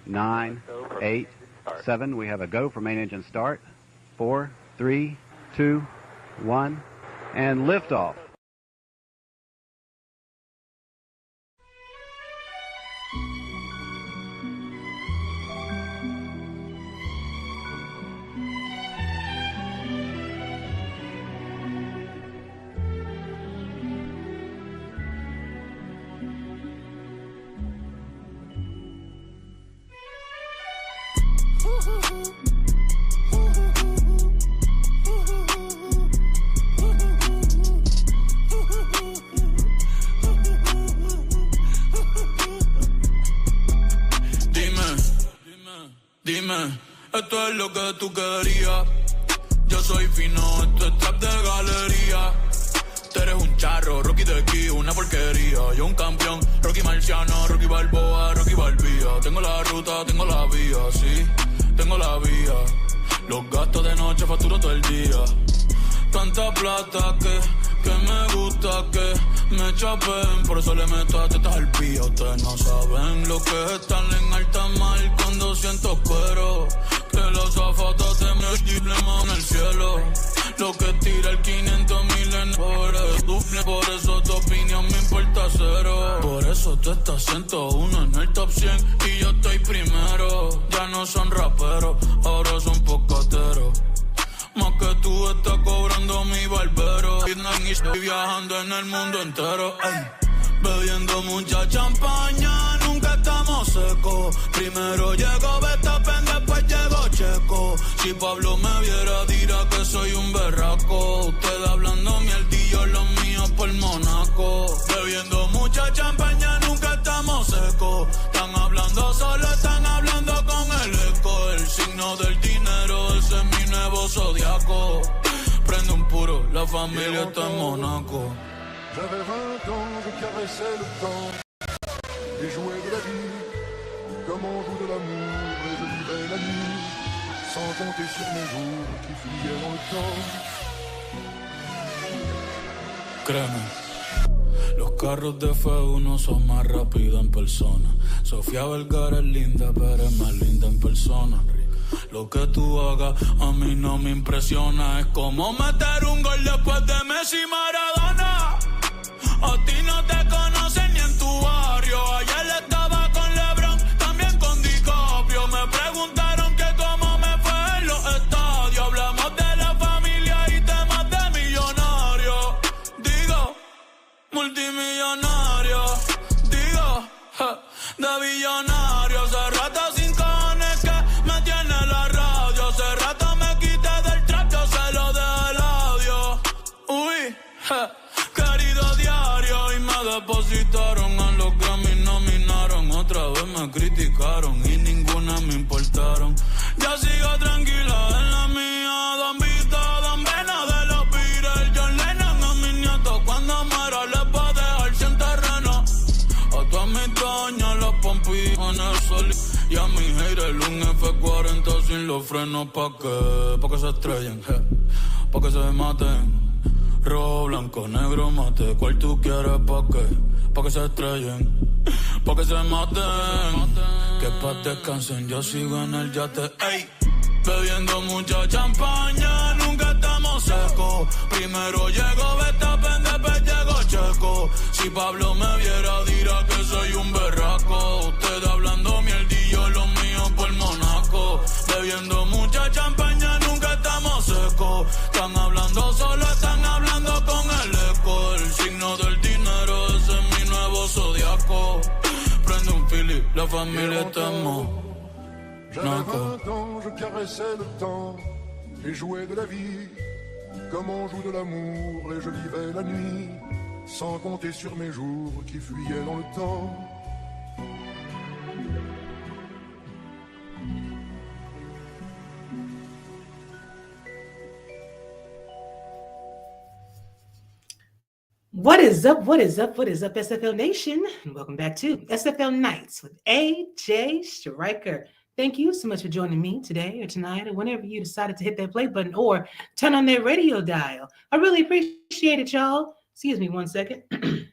9, 8, 7. We have a go for main engine start. 4, 3, 2, 1, and liftoff. Dime, esto es lo que tú querías. Yo soy fino, esto es trap de galería. Tú eres un charro, Rocky de aquí, una porquería. Yo un campeón, Rocky Marciano, Rocky Balboa, Rocky Balbía. Tengo la ruta, tengo la vía, sí, tengo la vía. Los gastos de noche facturo todo el día. Tanta plata que me gusta que me chapen. Por eso le meto a tetas al pía. Ustedes no saben lo que es estar en alta mar cuando siento cuero. Que los zapatos te me en el cielo. Lo que tira el 500,000 en doble. Por eso tu opinión me importa cero. Por eso tú estás 101 en el top 100 y yo estoy primero. Ya no son raperos, ahora son pocateros. Más que tú estás cobrando mi barbero. Y estoy viajando en el mundo entero. Ay. Bebiendo mucha champaña, nunca estamos secos. Primero llegó Verstappen, después llegó Checo. Si Pablo me viera dirá que soy un berraco. Usted hablando mierdillo, los míos por Monaco. Bebiendo mucha champaña, nunca estamos secos. Están hablando solo, están hablando con el eco. El signo del dinero, ese es mi nuevo zodiaco. Prende un puro, la familia está en Monaco. J'avais 20 ans, je caressais le temps et jouais de la vie comme on joue de l'amour. Et je vivais la nuit sans compter sur mes jours qui fuyaient dans le temps. Créeme, los carros de F1 son más rápidos en persona. Sofía Vergara es linda, pero es más linda en persona. Lo que tú hagas a mí no me impresiona. Es como meter un gol después de Messi y Maradona. A ti no te conocen ni en tu barrio. Ayer estaba con LeBron, también con DiCaprio. Me preguntaron que cómo me fue en los estadios. Hablamos de la familia y temas de millonarios. Digo, multimillonario. Digo, de billonario. Hace rato sin cojones que me tiene la radio. Hace rato me quité del trap, yo se lo dejé el audio. Uy, querido diario, y me depositaron a los Grammy, nominaron. Otra vez me criticaron y ninguna me importaron. Ya sigo tranquila en la mía, Don Vito, Don Vena de los Beatles. John Lennon a mis nietos cuando muera les va a dejar sin terreno. A todas mis doñas las pompí en el sol. Y a mi haters un F40 sin los frenos pa' que se estrellen, pa' que se maten. Rojo, blanco, negro, mate. ¿Cuál tú quieres pa' qué? Pa' que se estrellen, pa' que se maten. Que pa' descansen, yo sigo en el yate. Ey, bebiendo mucha champaña, nunca estamos secos. Primero llegó Verstappen, después llegó Checo. Si Pablo me viera dirá que soy un berraco. Usted hablando mierdillo, los míos por Monaco. Bebiendo mucha champaña, nunca estamos secos. Están hablando solo, están hablando con el eco. El signo del dinero, ese es mi nuevo zodiaco. Prende un fili, la familia está en Monaco. J'avais 20 ans, je caressais le temps et jouais de la vie comme on joue de l'amour. Et je vivais la nuit sans compter sur mes jours qui fuyaient dans le temps. What is up? What is up? What is up, SFL Nation? And welcome back to SFL Nights with AJ Striker. Thank you so much for joining me today or tonight or whenever you decided to hit that play button or turn on that radio dial. I really appreciate it, y'all. Excuse me one second. I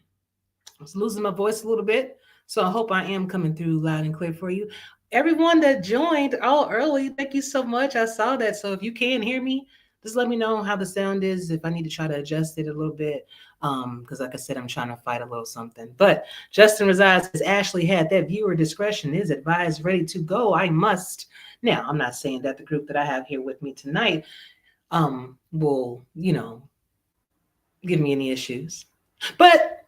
was losing my voice a little bit, so I hope I am coming through loud and clear for you. everyone that joined all early, thank you so much. I saw that. So if you can hear me, just let me know how the sound is. If I need to try to adjust it a little bit, because like I said, I'm trying to fight a little something. But Justin Resides says Ashley had that viewer discretion is advised, ready to go. I must. Now, I'm not saying that the group that I have here with me tonight will, give me any issues, but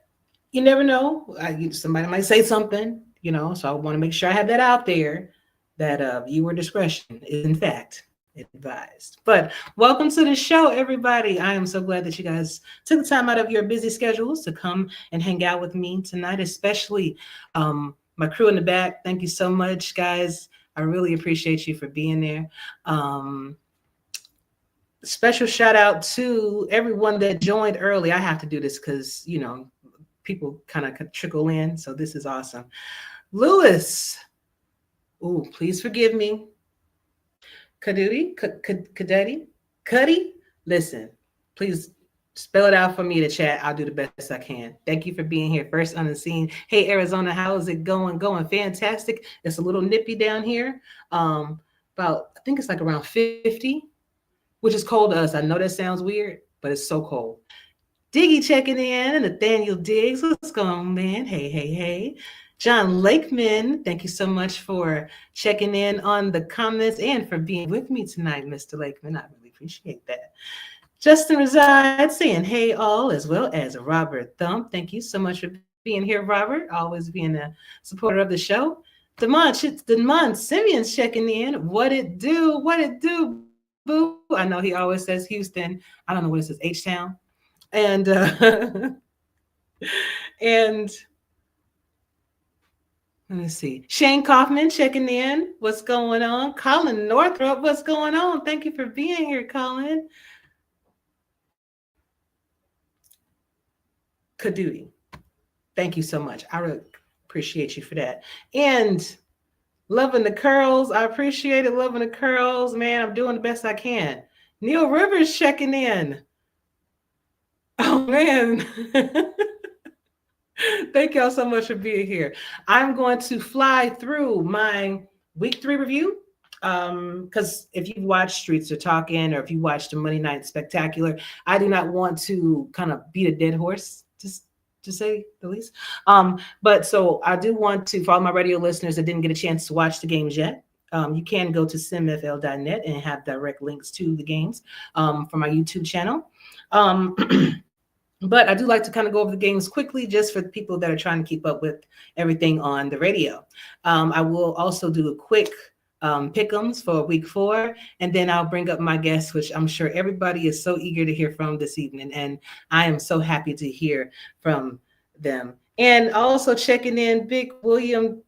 you never know. Somebody might say something, so I want to make sure I have that out there that viewer discretion is in fact advised. But welcome to the show, everybody. I am so glad that you guys took the time out of your busy schedules to come and hang out with me tonight, especially my crew in the back. Thank you so much, guys. I really appreciate you for being there. Special shout out to everyone that joined early. I have to do this because, people kind of trickle in. So this is awesome. Lewis. Oh, please forgive me. Cuddy. Listen, please spell it out for me to chat. I'll do the best I can. Thank you for being here. First on the scene. Hey, Arizona, how's it going? Going fantastic. It's a little nippy down here. I think it's like around 50, which is cold to us. I know that sounds weird, but it's so cold. Diggy checking in, Nathaniel Diggs. What's going on, man? Hey. John Lakeman, thank you so much for checking in on the comments and for being with me tonight, Mr. Lakeman. I really appreciate that. Justin Resides saying hey all, as well as Robert Thump. Thank you so much for being here, Robert. Always being a supporter of the show. Demond Simeon's checking in. What it do, boo? I know he always says Houston. I don't know what it says, H-Town. And and let me see. Shane Kaufman checking in. What's going on? Colin Northrop, what's going on? Thank you for being here, Colin. Kadudi, thank you so much. I really appreciate you for that. And loving the curls. I appreciate it. Loving the curls, man. I'm doing the best I can. Neil Rivers checking in. Oh, man. Thank y'all so much for being here. I'm going to fly through my week 3 review because if you watch Streets Are Talking or if you watch the Monday Night Spectacular, I do not want to kind of beat a dead horse, just to say the least. But so I do want to, for all my radio listeners that didn't get a chance to watch the games yet, you can go to simfl.net and have direct links to the games from my YouTube channel. But I do like to kind of go over the games quickly just for the people that are trying to keep up with everything on the radio. I will also do a quick pick'ems for week 4, and then I'll bring up my guests, which I'm sure everybody is so eager to hear from this evening, and I am so happy to hear from them. And also checking in Big Willie on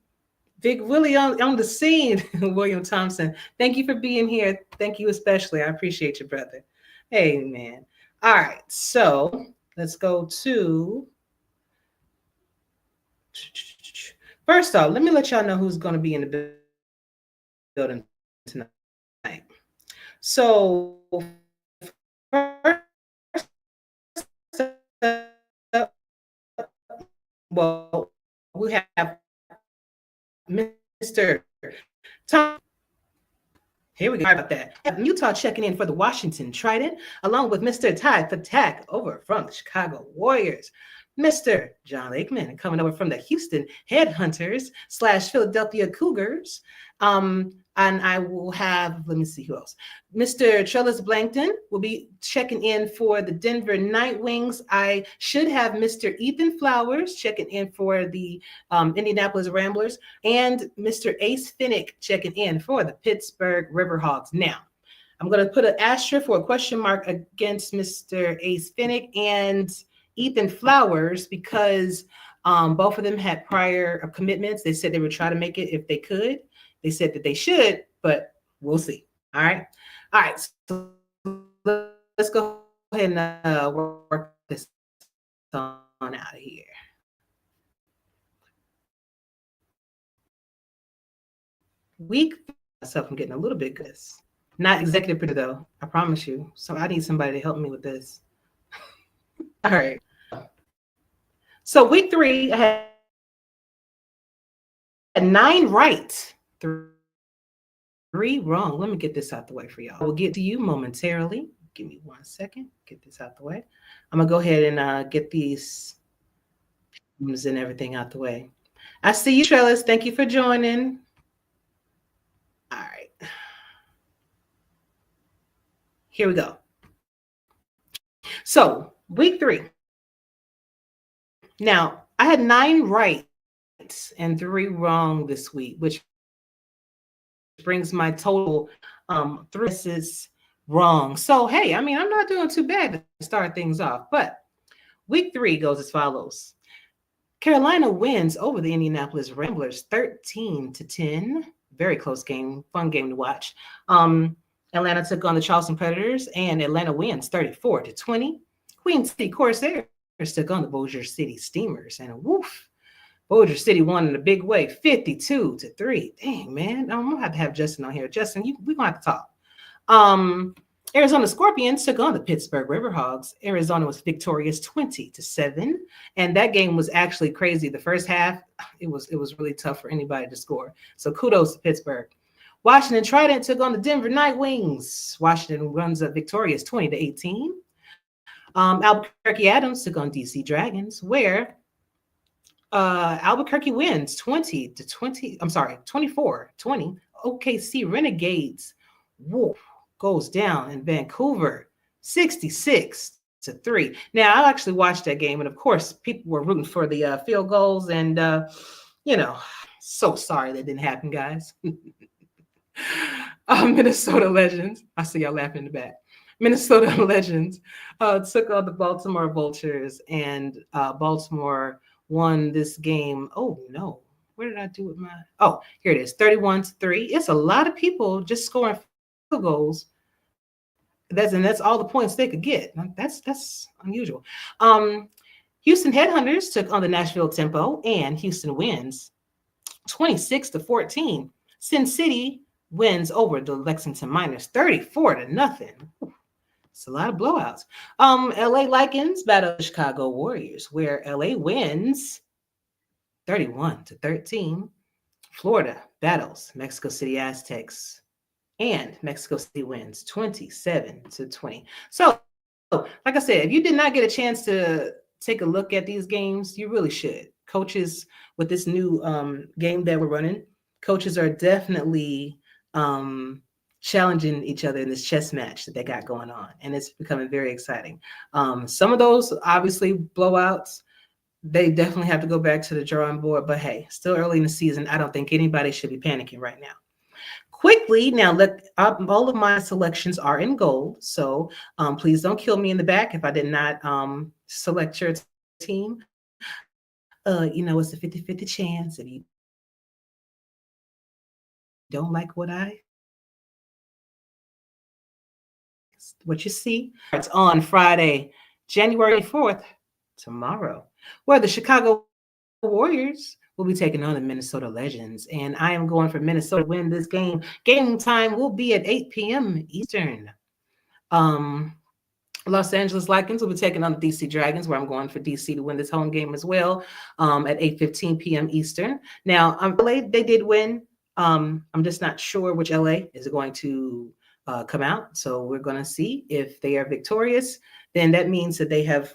the scene, William Thompson. Thank you for being here. Thank you especially. I appreciate you, brother. Hey, man. All right, so let's go to, first off, let me let y'all know who's going to be in the building tonight. So, first, well, we have Mr. Tom. Here we go about that. Utah checking in for the Washington Trident, along with Mr. Ty Patak over from the Chicago Warriors. Mr. John Lakeman coming over from the Houston Headhunters / Philadelphia Cougars. And I will have, let me see who else. Mr. Trellis Blankton will be checking in for the Denver Night Wings. I should have Mr. Ethan Flowers checking in for the Indianapolis Ramblers, and Mr. Ace Finnick checking in for the Pittsburgh Riverhawks. Now, I'm going to put an asterisk or a question mark against Mr. Ace Finnick and Ethan Flowers because both of them had prior commitments. They said they would try to make it if they could. They said that they should, but we'll see. All right. So let's go ahead and work this on out of here. Week myself, I'm getting a little bit good. Not executive producer though, I promise you. So I need somebody to help me with this. All right. So week 3, I had 9 right. Three wrong. Let me get this out the way for y'all. We'll get to you momentarily. Give me 1 second. Get this out the way. I'm gonna go ahead and get these and everything out the way. I see you, Trellis. Thank you for joining. All right. Here we go. So, week 3. Now, I had 9 right and 3 wrong this week, which brings my total 3 guesses wrong. So, hey, I mean, I'm not doing too bad to start things off. But week 3 goes as follows. Carolina wins over the Indianapolis Ramblers 13-10. Very close game, fun game to watch. Atlanta took on the Charleston Predators, and Atlanta wins 34-20. Queen City Corsairs took on the Bossier City Steamers, and woof, Bossier City won in a big way, 52-3. Dang, man, I'm gonna have to have Justin on here. Justin, we're gonna have to talk. Arizona Scorpions took on the Pittsburgh Riverhogs. Arizona was victorious 20-7, and that game was actually crazy. The first half, it was really tough for anybody to score. So kudos to Pittsburgh. Washington Trident took on the Denver Nightwings. Washington runs up victorious 20-18. Albuquerque Adams took on DC Dragons, where Albuquerque wins 24-20. OKC Renegades goes down in Vancouver 66-3. Now, I actually watched that game, and of course, people were rooting for the field goals, and so sorry that didn't happen, guys. Minnesota Legends. I see y'all laughing in the back. Minnesota Legends took on the Baltimore Vultures, and Baltimore won this game. Oh, no. Where did I do with my... Oh, here it is, 31-3. It's a lot of people just scoring field goals. That's all the points they could get. That's unusual. Houston Headhunters took on the Nashville Tempo, and Houston wins 26-14. Sin City wins over the Lexington Miners 34-0. It's a lot of blowouts. LA Lycans battle the Chicago Warriors, where LA wins 31-13. Florida battles Mexico City Aztecs, and Mexico City wins 27-20. So, like I said, if you did not get a chance to take a look at these games, you really should. Coaches, with this new game that we're running, coaches are definitely challenging each other in this chess match that they got going on, and it's becoming very exciting. Some of those, obviously, blowouts, they definitely have to go back to the drawing board, but hey, still early in the season. I don't think anybody should be panicking right now. Quickly, now, all of my selections are in gold, so please don't kill me in the back if I did not select your team. It's a 50-50 chance if you don't like what you see. It's on Friday, January 4th, tomorrow, where the Chicago Warriors will be taking on the Minnesota Legends, and I am going for Minnesota to win this game. Game time will be at 8 p.m. Eastern. Los Angeles Lycans will be taking on the DC Dragons, where I'm going for DC to win this home game as well, at 8:15 p.m. Eastern. Now, LA, they did win. I'm just not sure which LA is going to come out. So we're going to see if they are victorious. Then that means that they have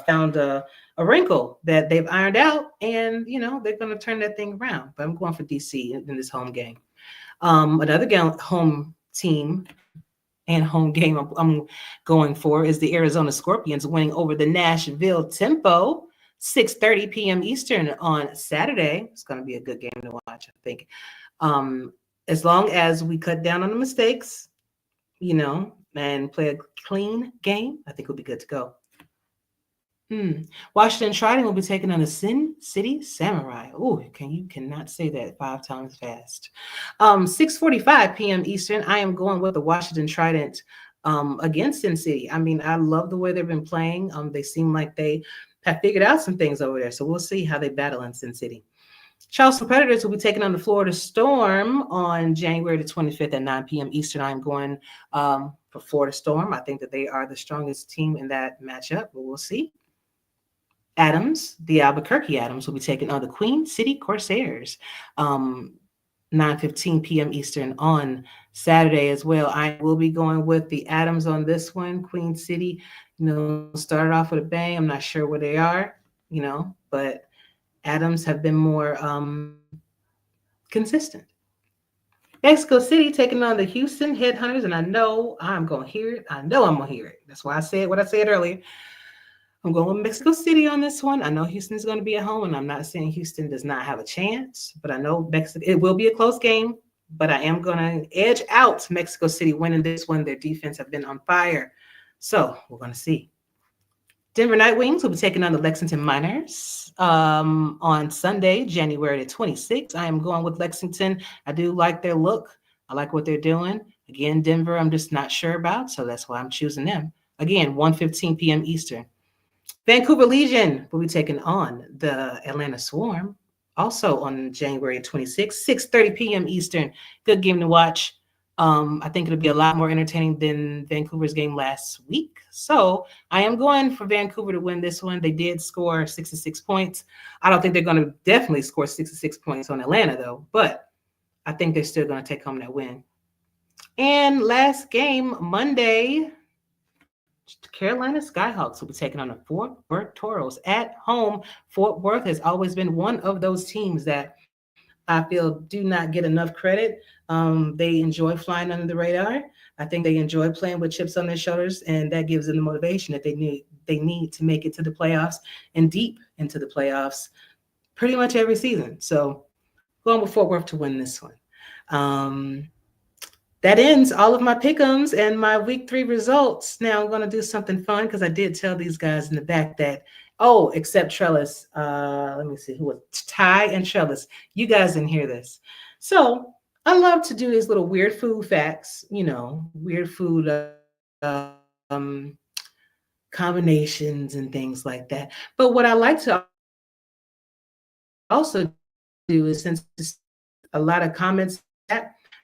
found a wrinkle that they've ironed out, and they're going to turn that thing around. But I'm going for DC in this home game. Another home team and home game I'm going for is the Arizona Scorpions winning over the Nashville Tempo, 6:30 p.m. Eastern on Saturday. It's going to be a good game to watch, I think. As long as we cut down on the mistakes, and play a clean game, I think we'll be good to go. Washington Trident will be taking on the Sin City Samurai. Oh, you cannot say that 5 times fast. 6:45 p.m. Eastern. I am going with the Washington Trident against Sin City. I mean, I love the way they've been playing. They seem like they have figured out some things over there. So we'll see how they battle in Sin City. Charleston Predators will be taking on the Florida Storm on January the 25th at 9 p.m. Eastern. I'm going for Florida Storm. I think that they are the strongest team in that matchup, but we'll see. The Albuquerque Adams will be taking on the Queen City Corsairs. 9:15 p.m. Eastern on Saturday as well. I will be going with the Adams on this one. Queen City, started off with a bang. I'm not sure where they are, but Adams have been more consistent. Mexico City taking on the Houston Headhunters, and I know I'm gonna hear it. I know I'm gonna hear it. That's why I said what I said earlier. I'm going with Mexico City on this one. I know Houston's going to be at home, and I'm not saying Houston does not have a chance, but I know it will be a close game. But I am going to edge out Mexico City winning this one. Their defense have been on fire, so we're going to see. Denver Night Wings will be taking on the Lexington Miners on Sunday, January the 26th. I am going with Lexington. I do like their look. I like what they're doing. Again, Denver, I'm just not sure about, so that's why I'm choosing them. Again, 1:15 p.m. Eastern. Vancouver Legion will be taking on the Atlanta Swarm, also on January 26th, 6:30 p.m. Eastern. Good game to watch. I think it'll be a lot more entertaining than Vancouver's game last week. So I am going for Vancouver to win this one. They did score 66 points. I don't think they're going to definitely score 66 points on Atlanta, though, but I think they're still going to take home that win. And last game, Monday, Carolina Skyhawks will be taking on the Fort Worth Toros at home. Fort Worth has always been one of those teams that I feel do not get enough credit. They enjoy flying under the radar. I think they enjoy playing with chips on their shoulders, and that gives them the motivation that they need. They need to make it to the playoffs and deep into the playoffs pretty much every season. So going with Fort Worth to win this one. That ends all of my pick'ems and my week 3 results. Now I'm going to do something fun because I did tell these guys in the back that, except Trellis. Let me see who was Ty and Trellis. You guys didn't hear this. So I love to do these little weird food facts, weird food combinations and things like that. But what I like to also do is, since a lot of comments,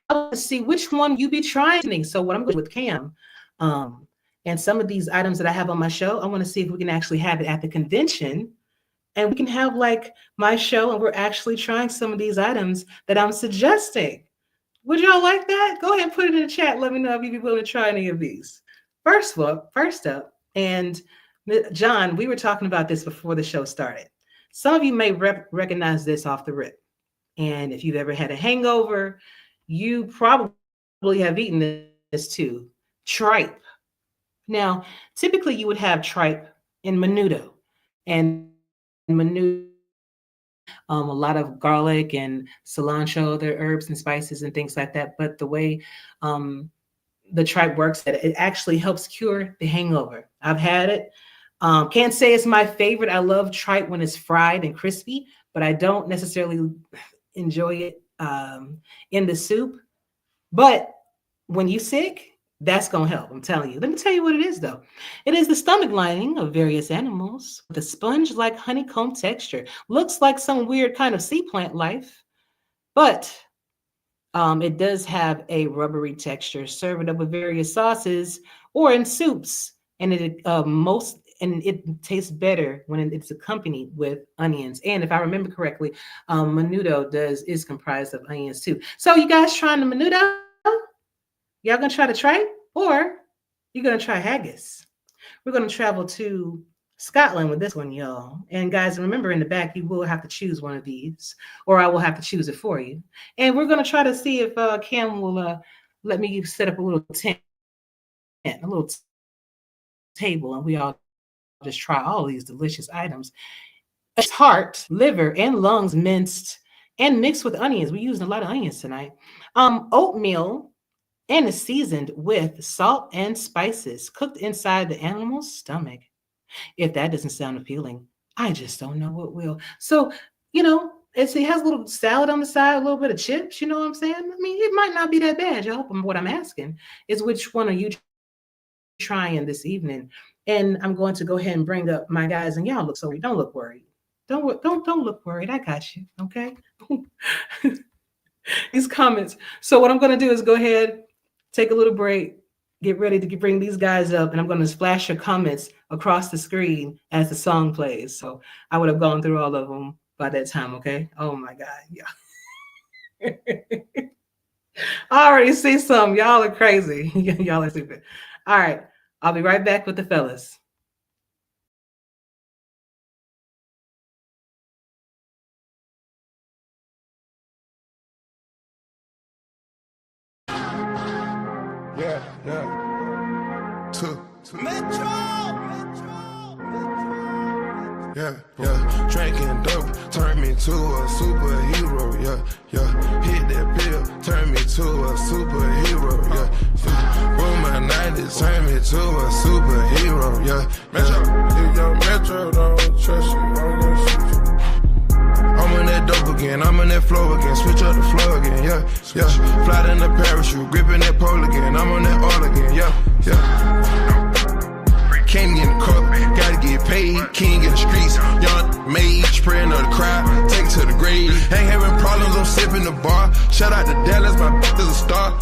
I want to see which one you be trying. So what I'm going with Cam, and some of these items that I have on my show, I want to see if we can actually have it at the convention, and we can have like my show, and we're actually trying some of these items that I'm suggesting. Would y'all like that? Go ahead and put it in the chat. Let me know if you'd be willing to try any of these. First up, and John, we were talking about this before the show started. Some of you may recognize this off the rip. And if you've ever had a hangover, you probably have eaten this too. Tripe. Now, typically you would have tripe in menudo. And menudo, a lot of garlic and cilantro, other herbs and spices and things like that. But the way the tripe works, that it actually helps cure the hangover. I've had it. Can't say it's my favorite. I love tripe when it's fried and crispy, but I don't necessarily enjoy it in the soup. But when you're sick, that's going to help. I'm telling you. Let me tell you what it is, though. It is the stomach lining of various animals with a sponge-like honeycomb texture. Looks like some weird kind of sea plant life, but it does have a rubbery texture. Serve it up with various sauces or in soups, and it tastes better when it's accompanied with onions. And if I remember correctly, menudo is comprised of onions too. So you guys trying the menudo? Y'all gonna try the tripe, or you're gonna try haggis? We're gonna travel to Scotland with this one, y'all. And guys, remember, in the back, you will have to choose one of these, or I will have to choose it for you. And we're gonna try to see if Cam will let me set up a little tent, a little table, and we all just try all these delicious items. It's heart, liver, and lungs minced and mixed with onions. We're using a lot of onions tonight. Oatmeal, and is seasoned with salt and spices, cooked inside the animal's stomach. If that doesn't sound appealing, I just don't know what will. So, it has a little salad on the side, a little bit of chips, you know what I'm saying? I mean, it might not be that bad, y'all. What I'm asking is, which one are you trying this evening? And I'm going to go ahead and bring up my guys, and y'all don't look worried. Don't look worried. I got you, okay? These comments. So what I'm going to do is go ahead, take a little break, get ready to bring these guys up, and I'm going to splash your comments across the screen as the song plays. So I would have gone through all of them by that time, okay? Oh my God, yeah. I already see some. Y'all are crazy. Y'all are stupid. All right. I'll be right back with the fellas. Yeah, yeah. Yeah, yeah. Drinking dope turned me to a superhero. Yeah, yeah. Hit that pill, turned me to a superhero. Yeah, yeah. Boom, my 90s turned me to a superhero. Yeah, Metro. If your Metro don't trust you, I'm gonna shoot you. I'm on that dope again, I'm on that flow again, switch up the flow again, yeah, yeah. Fly in the parachute, gripping that pole again, I'm on that all again, yeah, yeah. Can't get in the cup, gotta get paid, king in the streets, young mage, praying on the crowd, take to the grave. Ain't having problems, I'm sipping the bar. Shout out to Dallas, my is a star.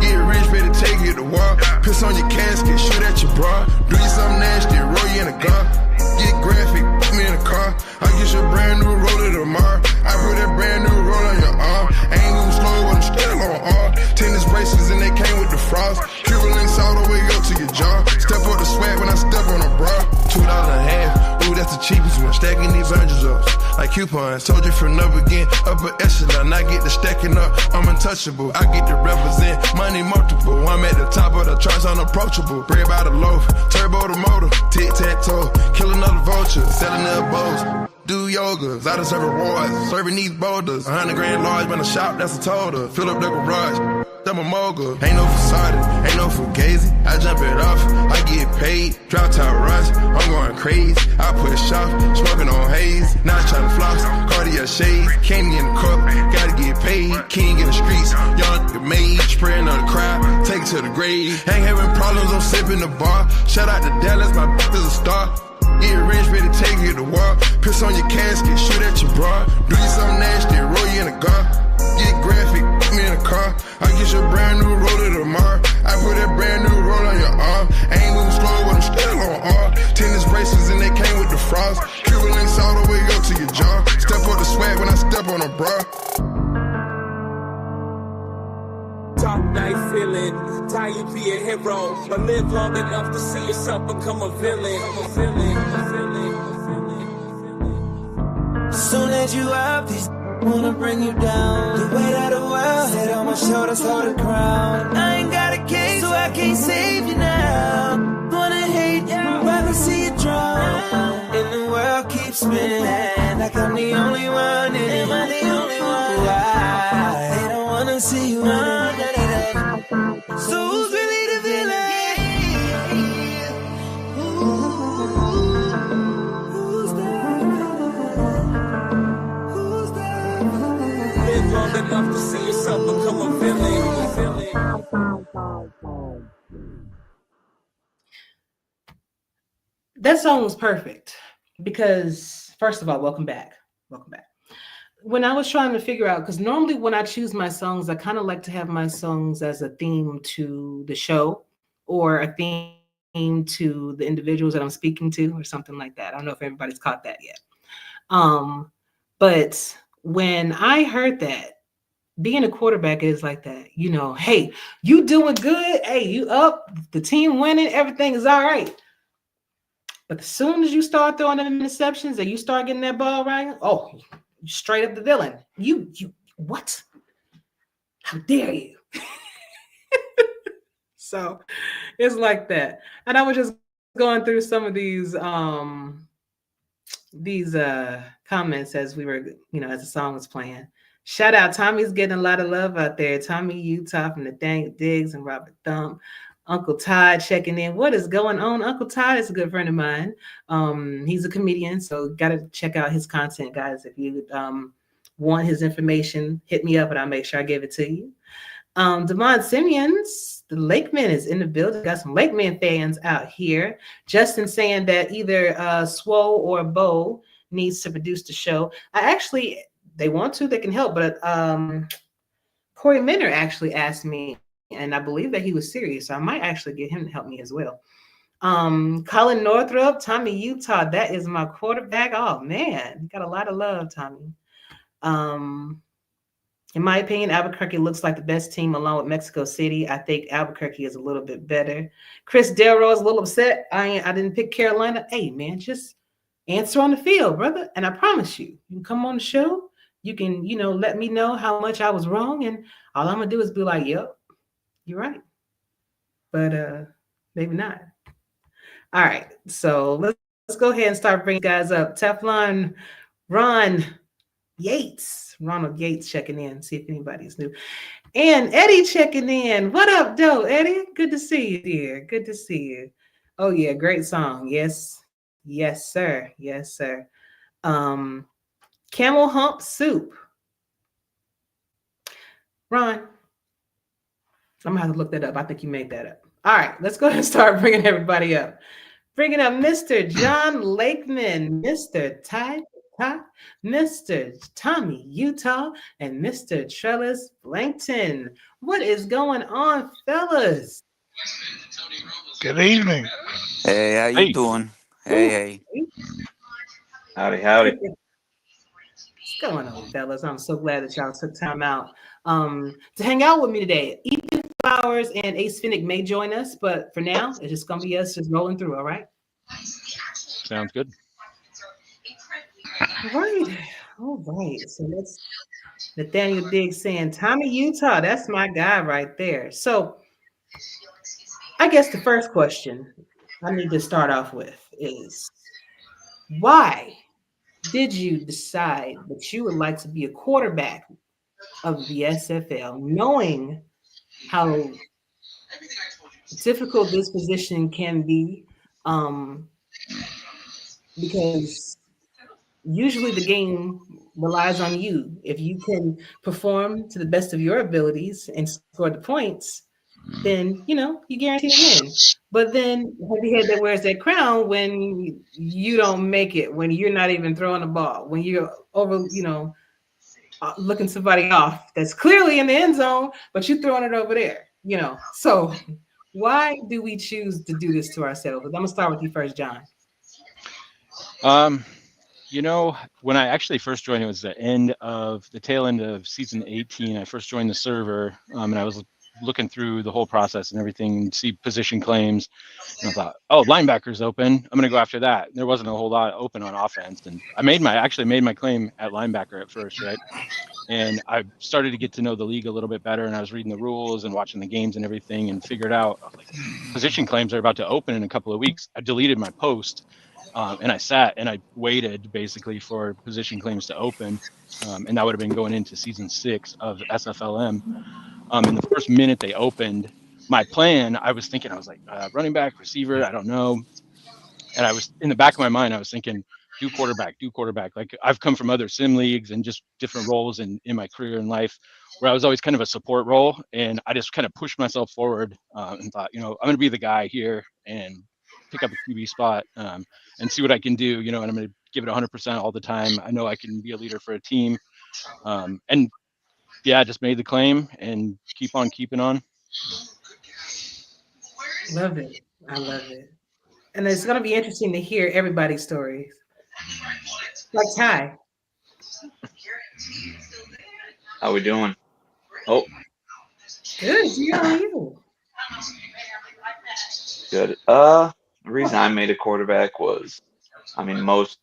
Get rich, better take you to war. Piss on your casket, shoot at your bra. Do you something nasty, roll you in a gun. Get graphic, put me in a car. I get you a brand new roller tomorrow. I put that brand new roll on your arm. I ain't moving slow, but I'm still on R. Tennis bracelets and they came with the frost. Cuban links all the way up to your jaw. Step up the swag when I step on a bra. $2 a half, ooh, that's the cheapest one. Stacking these hundreds up like coupons. Told you from up again, upper echelon. I get the stacking up, I'm untouchable. I get to represent money multiple. I'm at the top of the charts, unapproachable. Bread by the loaf, turbo the motor, tic-tac-toe. Kill another vulture, selling their bows. Do yogas, I deserve rewards. Serving these boulders, 100 grand large, when I shop, that's a total. Fill up the garage. I'm a mogul, ain't no facade, ain't no fugazi. I jump it off, I get paid. Drop top rush, I'm going crazy. I push off, smoking on haze. Not trying to floss, Cartier shades. Can't get in the cup, gotta get paid. King in the streets, young mage. Praying on the crowd, take it to the grave. Ain't having problems, I'm sipping the bar. Shout out to Dallas, my is a star. Get rich, better take you to war. Piss on your casket, shoot at your bra. Do you something nasty, roll you in a gun. Get graphic, put me in a car. I get you a brand new roller tomorrow. I put that brand new roll on your arm. I ain't moving slow, but I'm still on R. Tennis bracelets and they came with the frost. Cuban links all the way up to your jaw. Step up the swag when I step on a bra. Talk night feeling, tie you be a hero, but live long enough to see yourself become a villain. Soon as you up, these wanna bring you down. The weight of the world, head on my shoulders, hold the crown. I ain't got a case, so I can't save you now. Wanna hate you, rather see you drown. And the world keeps spinning, like I'm the only one in it. Am I the only one? Why? They don't wanna see you run. So who's really the villain? Who's that? Who's that? Live long enough to see yourself become a villain. That song was perfect because, first of all, welcome back. Welcome back. When I was trying to figure out, because normally when I choose my songs, I kind of like to have my songs as a theme to the show or a theme to the individuals that I'm speaking to or something like that. I don't know if everybody's caught that yet. But when I heard that, being a quarterback is like that, you know, hey, you doing good. Hey, you up, the team winning, everything is all right. But as soon as you start throwing them interceptions and you start getting that ball right, oh, straight up the villain. You, what? How dare you? So it's like that. And I was just going through some of these comments as we were, you know, as the song was playing. Shout out, Tommy's getting a lot of love out there. Tommy Utah from the Dang Diggs and Robert Thumb. Uncle Todd checking in. What is going on? Uncle Todd is a good friend of mine. He's a comedian, so got to check out his content, guys. If you want his information, hit me up and I'll make sure I give it to you. Demond Simeons, the Lakeman is in the building. Got some Lakeman fans out here. Justin saying that either Swole or Bo needs to produce the show. They want to, they can help, but Corey Minner actually asked me, and I believe that he was serious, so I might actually get him to help me as well. Colin Northrup, Tommy Utah, that is my quarterback. Oh man, got a lot of love, Tommy. In my opinion, Albuquerque looks like the best team along with Mexico City. I think Albuquerque is a little bit better. Chris Delro is a little upset. I didn't pick Carolina. Hey, man, just answer on the field, brother. And I promise you, you can come on the show. You can, let me know how much I was wrong. And all I'm going to do is be like, yep, you're right. But maybe not. All right. So let's go ahead and start bringing guys up. Teflon Ron Yates. Ronald Yates checking in, see if anybody's new. And Eddie checking in. What up, Doe? Eddie? Good to see you, dear. Good to see you. Oh, yeah, great song. Yes. Yes, sir. Yes, sir. Camel Hump Soup. Ron, I'm gonna have to look that up. I think you made that up. All right, let's go ahead and start bringing everybody up. Bringing up Mr. John Lakeman, Mr. Ty, Mr. Tommy Utah, and Mr. Trellis Blankton. What is going on, fellas? Good evening. Hey, how you doing? Hey. Howdy. What's going on, fellas? I'm so glad that y'all took time out to hang out with me today. Ethan Flowers and Ace Finnick may join us, but for now, it's just gonna be us just rolling through. All right. Sounds good. All right. So that's Nathaniel Diggs saying Tommy Utah. That's my guy right there. So I guess the first question I need to start off with is why did you decide that you would like to be a quarterback of the SFL, knowing how difficult this position can be? Because usually the game relies on you. If you can perform to the best of your abilities and score the points, then you guarantee a win. But then have you head that wears that crown when you don't make it, when you're not even throwing the ball, when you're over, looking somebody off that's clearly in the end zone, but you're throwing it over there, So why do we choose to do this to ourselves? I'm gonna start with you first, John. When I actually first joined, it was the tail end of season 18. I first joined the server, and I was looking through the whole process and everything, see position claims, and I thought, oh, linebacker's open. I'm gonna go after that. There wasn't a whole lot open on offense, and I actually made my claim at linebacker at first, right? And I started to get to know the league a little bit better, and I was reading the rules and watching the games and everything, and figured out like position claims are about to open in a couple of weeks. I deleted my post. And I sat and I waited basically for position claims to open. And that would have been going into season 6 of SFLM. In the first minute they opened, my plan, I was like, running back, receiver, I don't know. And I was in the back of my mind, I was thinking, do quarterback. Like I've come from other sim leagues and just different roles in my career and life where I was always kind of a support role. And I just kind of pushed myself forward and thought, I'm going to be the guy here and pick up a QB spot and see what I can do, and I'm going to give it 100% all the time. I know I can be a leader for a team. And yeah, just made the claim and keep on keeping on. Love it. I love it. And it's going to be interesting to hear everybody's stories. Like Ty. How we doing? Oh. Good. How are you? Good. The reason I made a quarterback was, most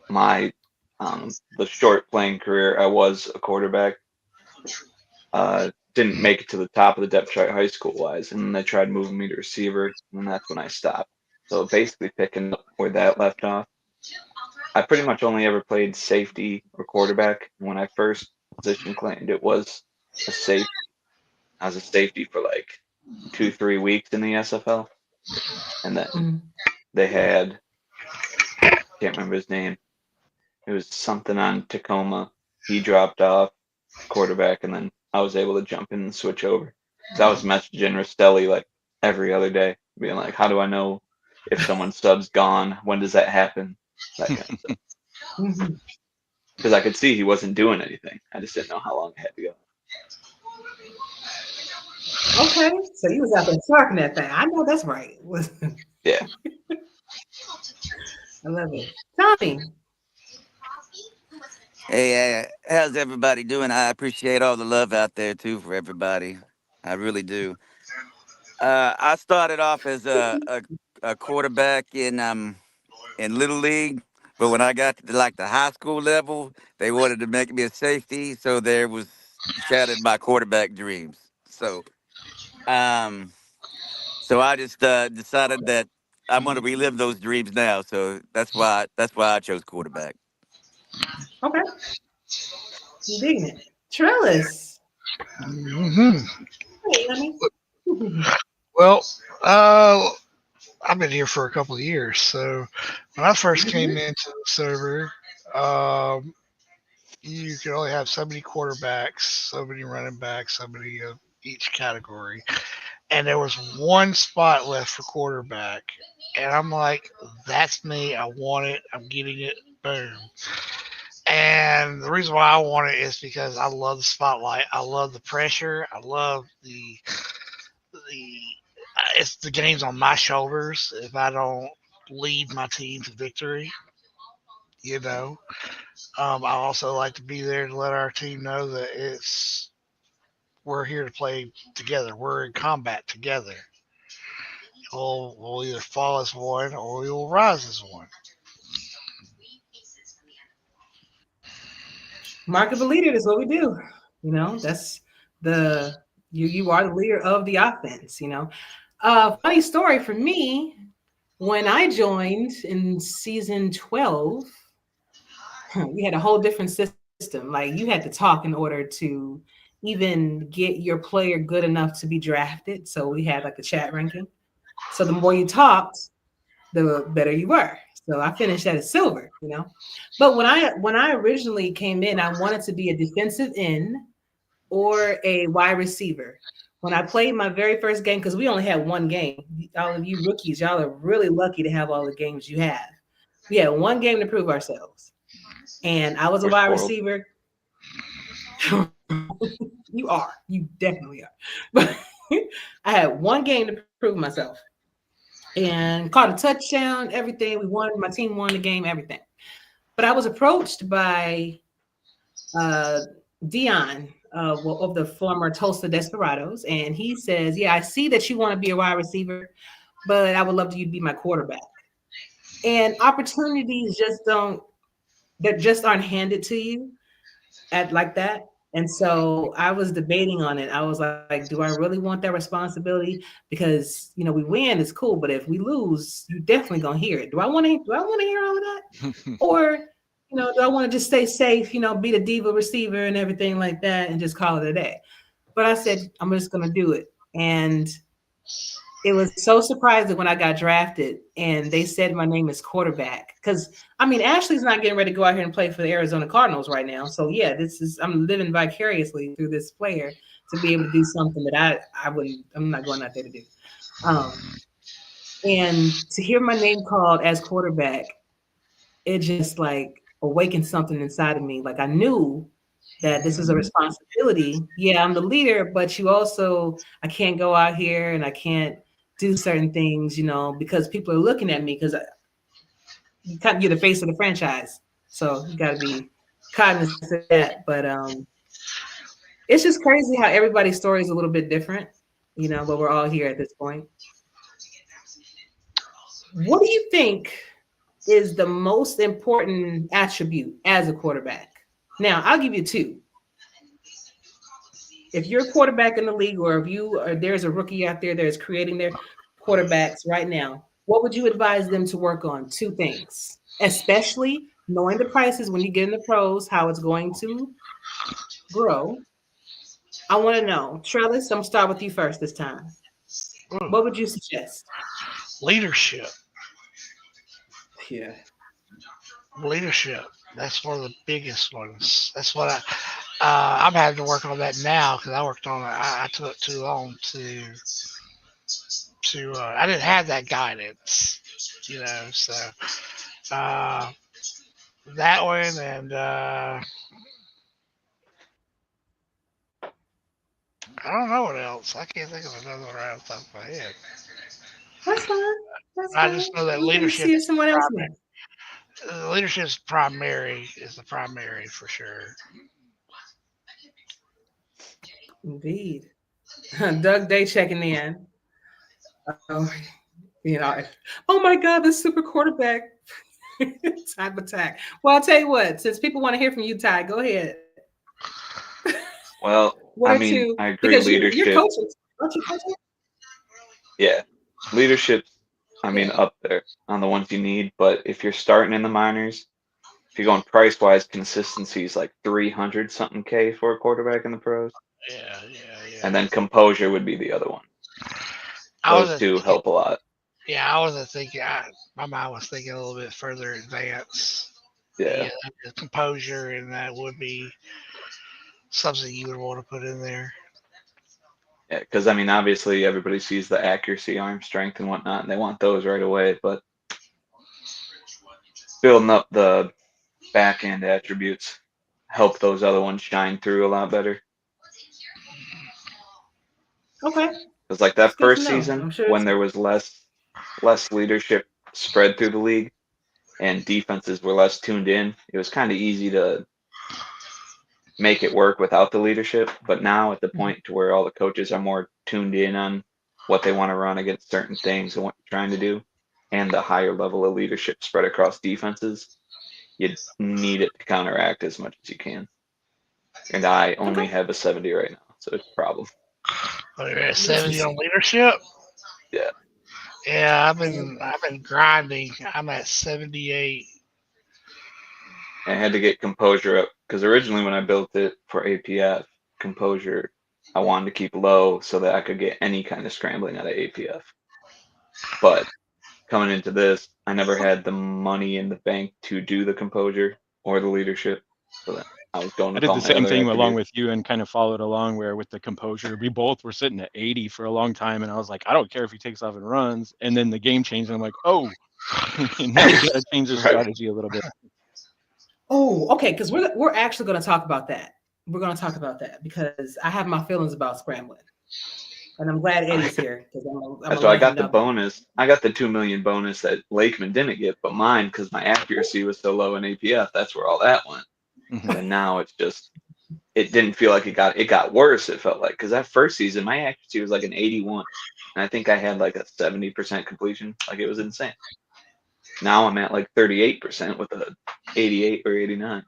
my the short playing career, I was a quarterback. Didn't make it to the top of the depth chart high school wise, and then they tried moving me to receiver, and that's when I stopped. So basically picking up where that left off. I pretty much only ever played safety or quarterback. When I first position claimed, it was a safety. I was a safety for like 2-3 weeks in the SFL. And then they had, can't remember his name. It was something on Tacoma. He dropped off quarterback, and then I was able to jump in and switch over. So I was messaging Rastelli like every other day, being like, how do I know if someone's sub's gone? When does that happen? That kind of stuff. Because I could see he wasn't doing anything. I just didn't know how long it had to go. Okay, so he was out there sharking that thing. I know that's right. Yeah. I love it. Tommy. Hey, how's everybody doing? I appreciate all the love out there too for everybody. I really do. I started off as a quarterback in little league, but when I got to like the high school level, they wanted to make me a safety, so there was shattered my quarterback dreams. Um, so I just decided that I'm going to relive those dreams now. So that's why I chose quarterback. Okay, I'm digging it. Trellis. Hmm. Hey, honey. Well, uh, I've been here for a couple of years. So when I first came Mhm. into the server, um, you could only have so many quarterbacks, so many running backs, so many of each category. And there was one spot left for quarterback. And I'm like, that's me. I want it. I'm getting it. Boom. And the reason why I want it is because I love the spotlight. I love the pressure. I love the it's the game's on my shoulders if I don't lead my team to victory. You know, I also like to be there to let our team know that it's we're here to play together. We're in combat together. We'll either fall as one or we will rise as one. Marketable leader is what we do. That's the you are the leader of the offense. Funny story for me, when I joined in season 12, we had a whole different system. Like you had to talk in order to even get your player good enough to be drafted. So we had like a chat ranking. So the more you talked, the better you were. So I finished at a silver. But when I originally came in, I wanted to be a defensive end or a wide receiver. When I played my very first game, because we only had one game, all of you rookies, y'all are really lucky to have all the games you have. We had one game to prove ourselves. And I was a We're wide spoiled. receiver. You are. You definitely are. But I had one game to prove myself and caught a touchdown, everything. We won. My team won the game, everything. But I was approached by uh, Dion of the former Tulsa Desperados, and he says, "Yeah, I see that you want to be a wide receiver, but I would love you to be my quarterback." And opportunities just aren't handed to you at like that. And so I was debating on it. I was like, do I really want that responsibility? Because we win, it's cool, but if we lose, you definitely gonna hear it. Do I want to hear all of that? Or do I want to just stay safe, be the diva receiver and everything like that and just call it a day? But I said, I'm just gonna do it. And it was so surprising when I got drafted and they said my name is quarterback. Because Ashley's not getting ready to go out here and play for the Arizona Cardinals right now. So yeah, I'm living vicariously through this player to be able to do something that I'm not going out there to do. Um, and to hear my name called as quarterback, it just like awakened something inside of me. Like I knew that this was a responsibility. Yeah, I'm the leader, but I can't go out here and I can't do certain things, because people are looking at me because you're the face of the franchise. So you got to be cognizant of that. But it's just crazy how everybody's story is a little bit different, but we're all here at this point. What do you think is the most important attribute as a quarterback? Now, I'll give you two. If you're a quarterback in the league, or there's a rookie out there that is creating their quarterbacks right now, what would you advise them to work on? Two things, especially knowing the prices when you get in the pros, how it's going to grow. I want to know, Trellis, I'm gonna start with you first this time. Ooh, What would you suggest? leadership. Yeah. Leadership. That's one of the biggest ones. That's what I'm having to work on that now because I worked on it. I took too long to I didn't have that guidance, So uh, that one and I don't know what else. I can't think of another one right off the top of my head. That's fine. That's I fine. just know that We can leadership see if is someone else primary. knows. Leadership's primary is the primary for sure. Indeed. Doug Day checking in. Oh, oh my God, the super quarterback type attack. Well, I'll tell you what, since people want to hear from you, Ty, go ahead. Well, One I or mean, two, I agree. because you're Leadership, coaching. Aren't you coaching? yeah, leadership. I mean, Yeah. up there on the ones you need. But if you're starting in the minors, if you're going price wise, consistency is like 300 something K for a quarterback in the pros, Yeah. and then composure would be the other one. I Those wasn't two thinking. help a lot. Yeah, I wasn't thinking. My mind was thinking a little bit further advanced. Yeah, Yeah, the composure and that would be something you would want to put in there. yeah. Because I mean, obviously, everybody sees the accuracy, arm strength, and whatnot, and they want those right away. But building up the back end attributes help those other ones shine through a lot better. Okay. Because like It's that good to first know. season I'm sure when it's there was less leadership spread through the league and defenses were less tuned in, it was kind of easy to make it work without the leadership. But now at the point to where all the coaches are more tuned in on what they want to run against certain things and what you're trying to do, and the higher level of leadership spread across defenses, you need it to counteract as much as you can. And I only okay. have a 70 right now, so it's a problem. Oh, you're at 70 on leadership. Yeah. Yeah, I've been grinding. I'm at 78. I had to get composure up because originally when I built it for APF, composure, I wanted to keep low so that I could get any kind of scrambling out of APF. But coming into this, I never had the money in the bank to do the composure or the leadership. So that I was going I with did all the my same other thing along attributes. with you and kind of followed along where with the composure, we both were sitting at 80 for a long time. And I was like, I don't care if he takes off and runs. And then the game changed. And I'm like, oh, now you got to change the Right. strategy a little bit. Oh, okay. Because we're actually going to talk about that. We're going to talk about that because I have my feelings about scrambling, and I'm glad Eddie's here because I'm That's gonna why I let him got the know that. bonus. I got the 2 million bonus that Lakeman didn't get, but mine, because my accuracy was so low in APF, that's where all that went. Mhm. And then now it's just it didn't feel like it got worse. It felt like because that first season my accuracy was like an 81, and I think I had like a 70% completion. Like it was insane. Now I'm at like 38% with a 88 or 89.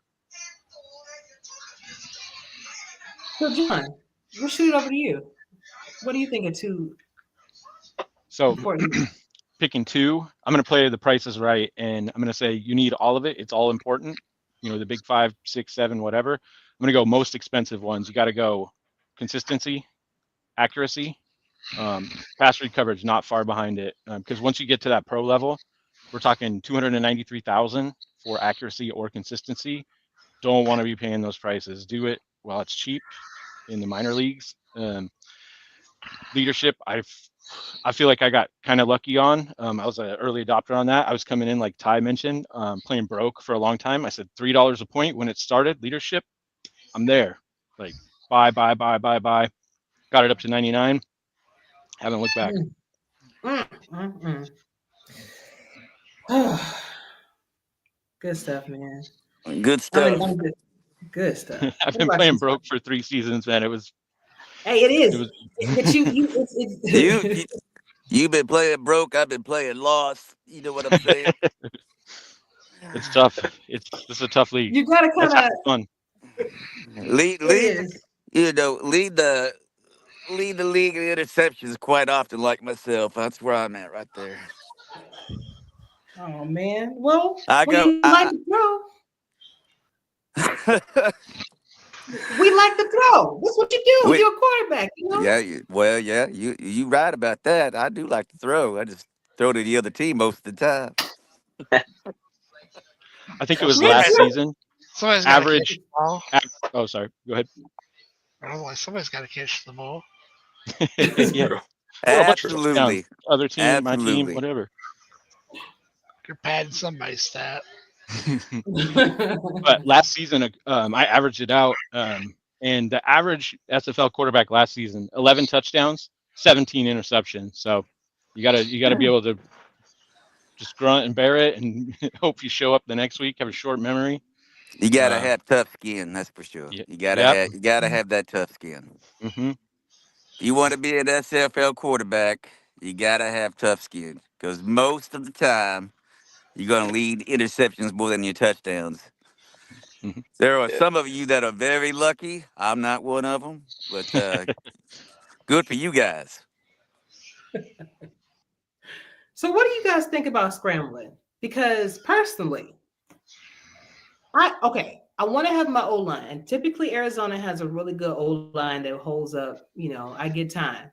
So, John, we'll shoot it over to you. What do you think are two So important? picking two, I'm going to play the Price is Right. And I'm going to say you need all of it. It's all important. You know, the big 5, 6, 7, whatever. I'm going to go most expensive ones. You got to go consistency, accuracy, pass read coverage, not far behind it. Because once you get to that pro level, we're talking 293,000 for accuracy or consistency. Don't want to be paying those prices. Do it while it's cheap in the minor leagues. Leadership, I feel like I got kind of lucky on. I was an early adopter on that. I was coming in like Ty mentioned, playing broke for a long time. I said $3 a point when it started. Leadership, I'm there. Like buy. Got it up to 99. Haven't looked back. Good stuff, man. Good I mean, stuff. good stuff. I've What been about you, playing Ty? broke for 3 seasons, man. Hey, it It is. was But You, it's you you been playing broke. I've been playing lost. You know what I'm saying? it's tough. It's a tough league. you gotta That's kind half of. the fun. lead It lead. is. You know, lead the league in interceptions quite often. Like myself, that's where I'm at right there. Oh man. Well, I we go. like to throw. We like to throw. That's what you do. we, You're a quarterback, you know. yeah. Well, yeah. You right about that. I do like to throw. I just throw to the other team most of the time. I think it Well, was Me last somebody's too. season. somebody's got to catch Average. the ball. Oh, sorry. Go ahead. I was like, somebody's got to catch the ball. Yeah. True. Throw a bunch of touchdowns. Absolutely, Other team, my team, absolutely. whatever. You're padding somebody's stat. But last season, I averaged it out, and the average SFL quarterback last season, 11 touchdowns, 17 interceptions. So you gotta be able to just grunt and bear it, and hope you show up the next week. Have a short memory. You gotta Uh, have tough skin, that's for sure. yeah, You gotta yep. have that tough skin. Hmm. If you want to be an SFL quarterback, you gotta have tough skin. Because most of the time, you're gonna lead interceptions more than your touchdowns. Hmm. There are Yeah. some of you that are very lucky. I'm not one of them, but good for you guys. So, what do you guys think about scrambling? Because personally, I want to have my O line. Typically, Arizona has a really good O line that holds up. I get time.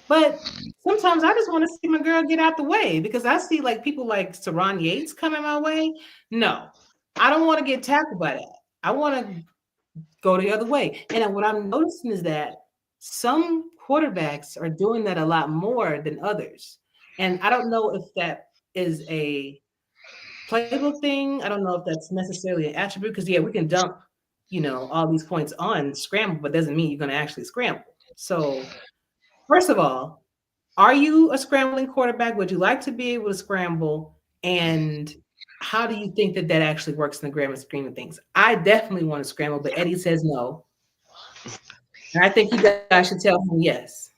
But sometimes I just want to see my girl get out the way because I see like people like Saron Yates coming my way. No, I don't want to get tackled by that. I want to go the other way. And what I'm noticing is that some quarterbacks are doing that a lot more than others. And I don't know if that is a playbook thing. I don't know if that's necessarily an attribute because yeah, we can dump, all these points on scramble, but doesn't mean you're going to actually scramble. So first of all, are you a scrambling quarterback? Would you like to be able to scramble? And how do you think that that actually works in the grand scheme of things? I definitely want to scramble, but Eddie says no. And I think you guys should tell him yes.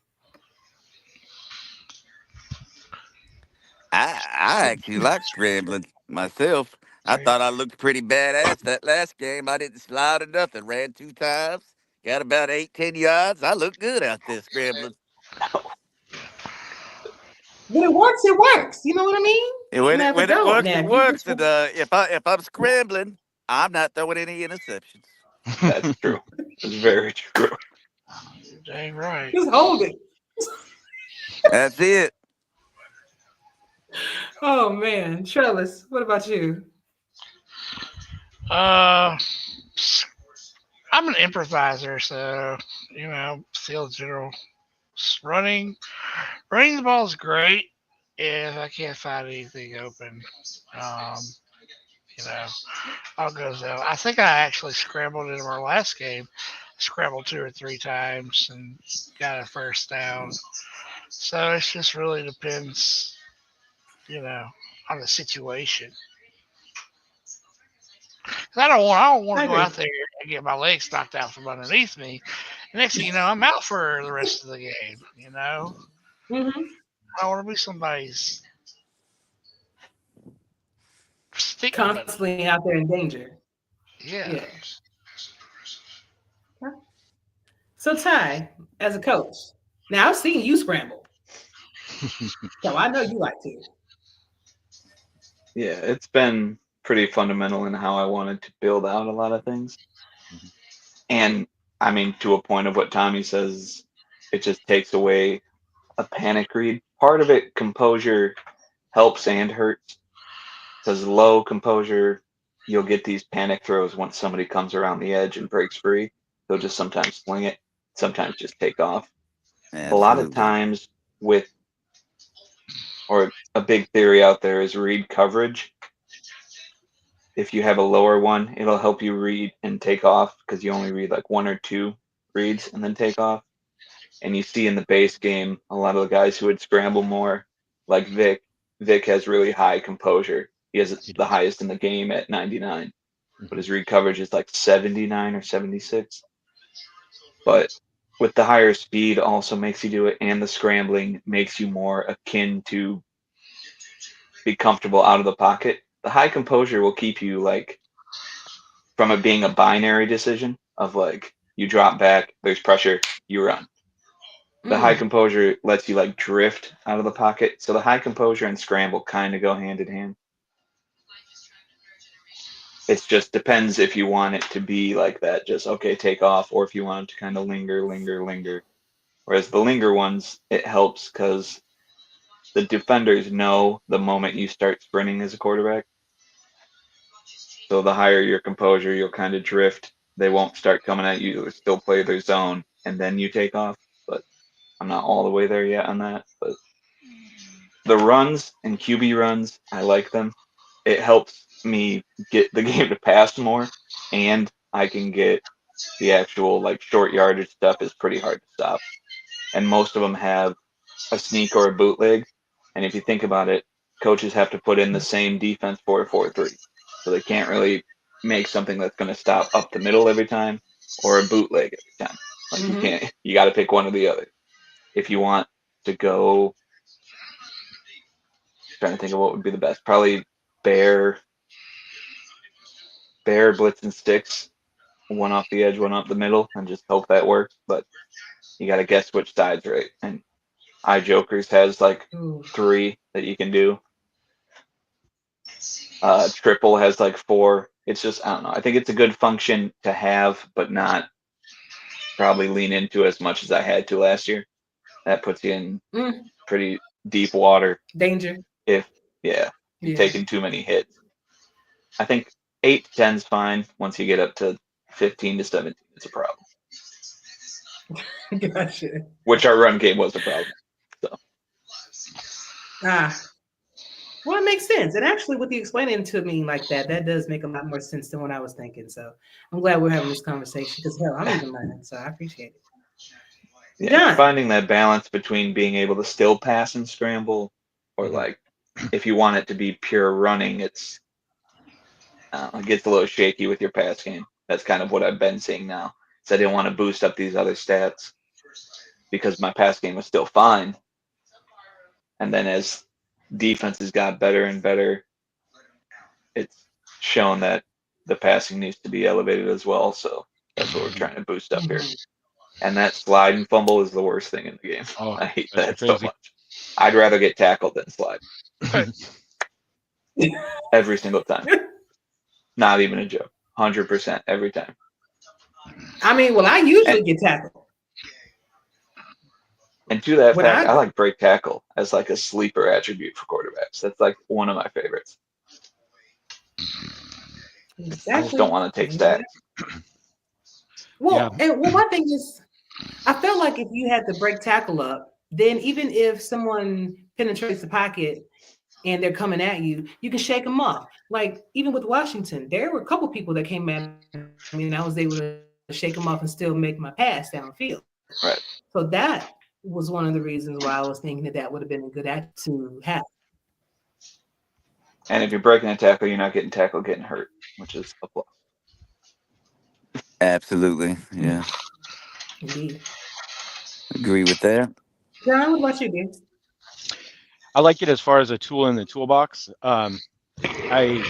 I actually like scrambling myself. I See, thought I looked pretty badass that last game. I didn't slide or nothing. Ran 2 times, got about 8, 10 yards. I looked good out there scrambling. When it works, it works. You know what I mean? And when Now, it if it when it don't, works, now it if you works. just And if I'm scrambling, I'm not throwing any interceptions. That's true. That's very true. you're dang right. just hold it. That's it. Oh man, Trellis, what about you? Uh, I'm an improviser, so field general. Running, running the ball is great if I can't find anything open. Um, you know, I'll go though. I think I actually scrambled in our last game. Scrambled 2 or 3 times and got a first down. So it just really depends, you know, on the situation. 'Cause I don't want I to go agree. out there and get my legs knocked out from underneath me. The next thing you know, I'm out for the rest of the game. Hmm. I don't want to be somebody's stick buddy. Constantly out there in danger. Yeah. Yeah. So Ty, as a coach, now I've seen you scramble, so I know you like to. Yeah, it's been pretty fundamental in how I wanted to build out a lot of things. Mhm. And I mean, to a point of what Tommy says, it just takes away a panic read. Part of it, composure helps and hurts because low composure, you'll get these panic throws once somebody comes around the edge and breaks free. They'll just sometimes sling it, sometimes just take off. A lot of Absolutely. times with, or a big theory out there is read coverage. If you have a lower one, it'll help you read and take off because you only read like 1 or 2 reads and then take off. And you see in the base game a lot of the guys who would scramble more, like Vic. Vic has really high composure. He has He the does. highest in the game at 99, but Hmm. his read coverage is like 79 or 76. But with the higher speed also makes you do it, and the scrambling makes you more akin to be comfortable out of the pocket. The high composure will keep you like from it being a binary decision of like you drop back, there's pressure, you run. The high Mm, composure lets you like drift out of the pocket. So the high composure and scramble kind of go hand in hand. It just depends if you want it to be like that, just okay, take off, or if you want it to kind of linger, linger, linger. Whereas the linger ones, it helps because the defenders know the moment you start sprinting as a quarterback. So the higher your composure, you'll kind of drift. They won't start coming at you. They'll still play their zone, and then you take off. But I'm not all the way there yet on that. But the runs and QB runs, I like them. It helps me get the game to pass more, and I can get the actual like short yardage stuff is pretty hard to stop. And most of them have a sneak or a bootleg. And if you think about it, coaches have to put in the same defense 4-4-3. So they can't really make something that's going to stop up the middle every time or a bootleg every time. Like you can't, you got to pick one or the other. If you want to go, trying to think of what would be the best, probably bear blitz and sticks, one off the edge, one off the middle, and just hope that works. But you got to guess which side's right. And iJokers has like 3 that you can do. Triple has like 4. It's just, I don't know. I think it's a good function to have, but not probably lean into as much as I had to last year. That puts you in pretty deep water. Danger. If you're taking too many hits. I think 8 to 10 is fine. Once you get up to 15 to 17, it's a problem. Gotcha. Which our run game was a problem. So. Well, it makes sense. And actually, with you explaining to me like that, that does make a lot more sense than what I was thinking. So I'm glad we're having this conversation because, hell, I'm even learning. So I appreciate it. Yeah, finding that balance between being able to still pass and scramble, or like if you want it to be pure running, it gets a little shaky with your pass game. That's kind of what I've been seeing now. So I didn't want to boost up these other stats because my pass game was still fine. And then as defenses got better and better, it's shown that the passing needs to be elevated as well. So that's what we're trying to boost up here. And that slide and fumble is the worst thing in the game. Oh, I hate that so much. I'd rather get tackled than slide. Every single time. Not even a joke. 100% every time. I mean, well, I usually get tackled. And to that fact, I like break tackle as like a sleeper attribute for quarterbacks. That's like one of my favorites. Exactly. I just don't want to take stats. Well, and well, one thing is, I feel like if you had to break tackle up, then even if someone penetrates the pocket and they're coming at you, you can shake them off. Like even with Washington, there were a couple people that came at me, and I was able to shake them off and still make my pass downfield. Right. So that was one of the reasons why I was thinking that would have been a good act to have. And if you're breaking a tackle, you're not getting tackled, getting hurt, which is a plus. Absolutely, yeah. Indeed. Agree with that. John, what about you, dude? I like it as far as a tool in the toolbox. I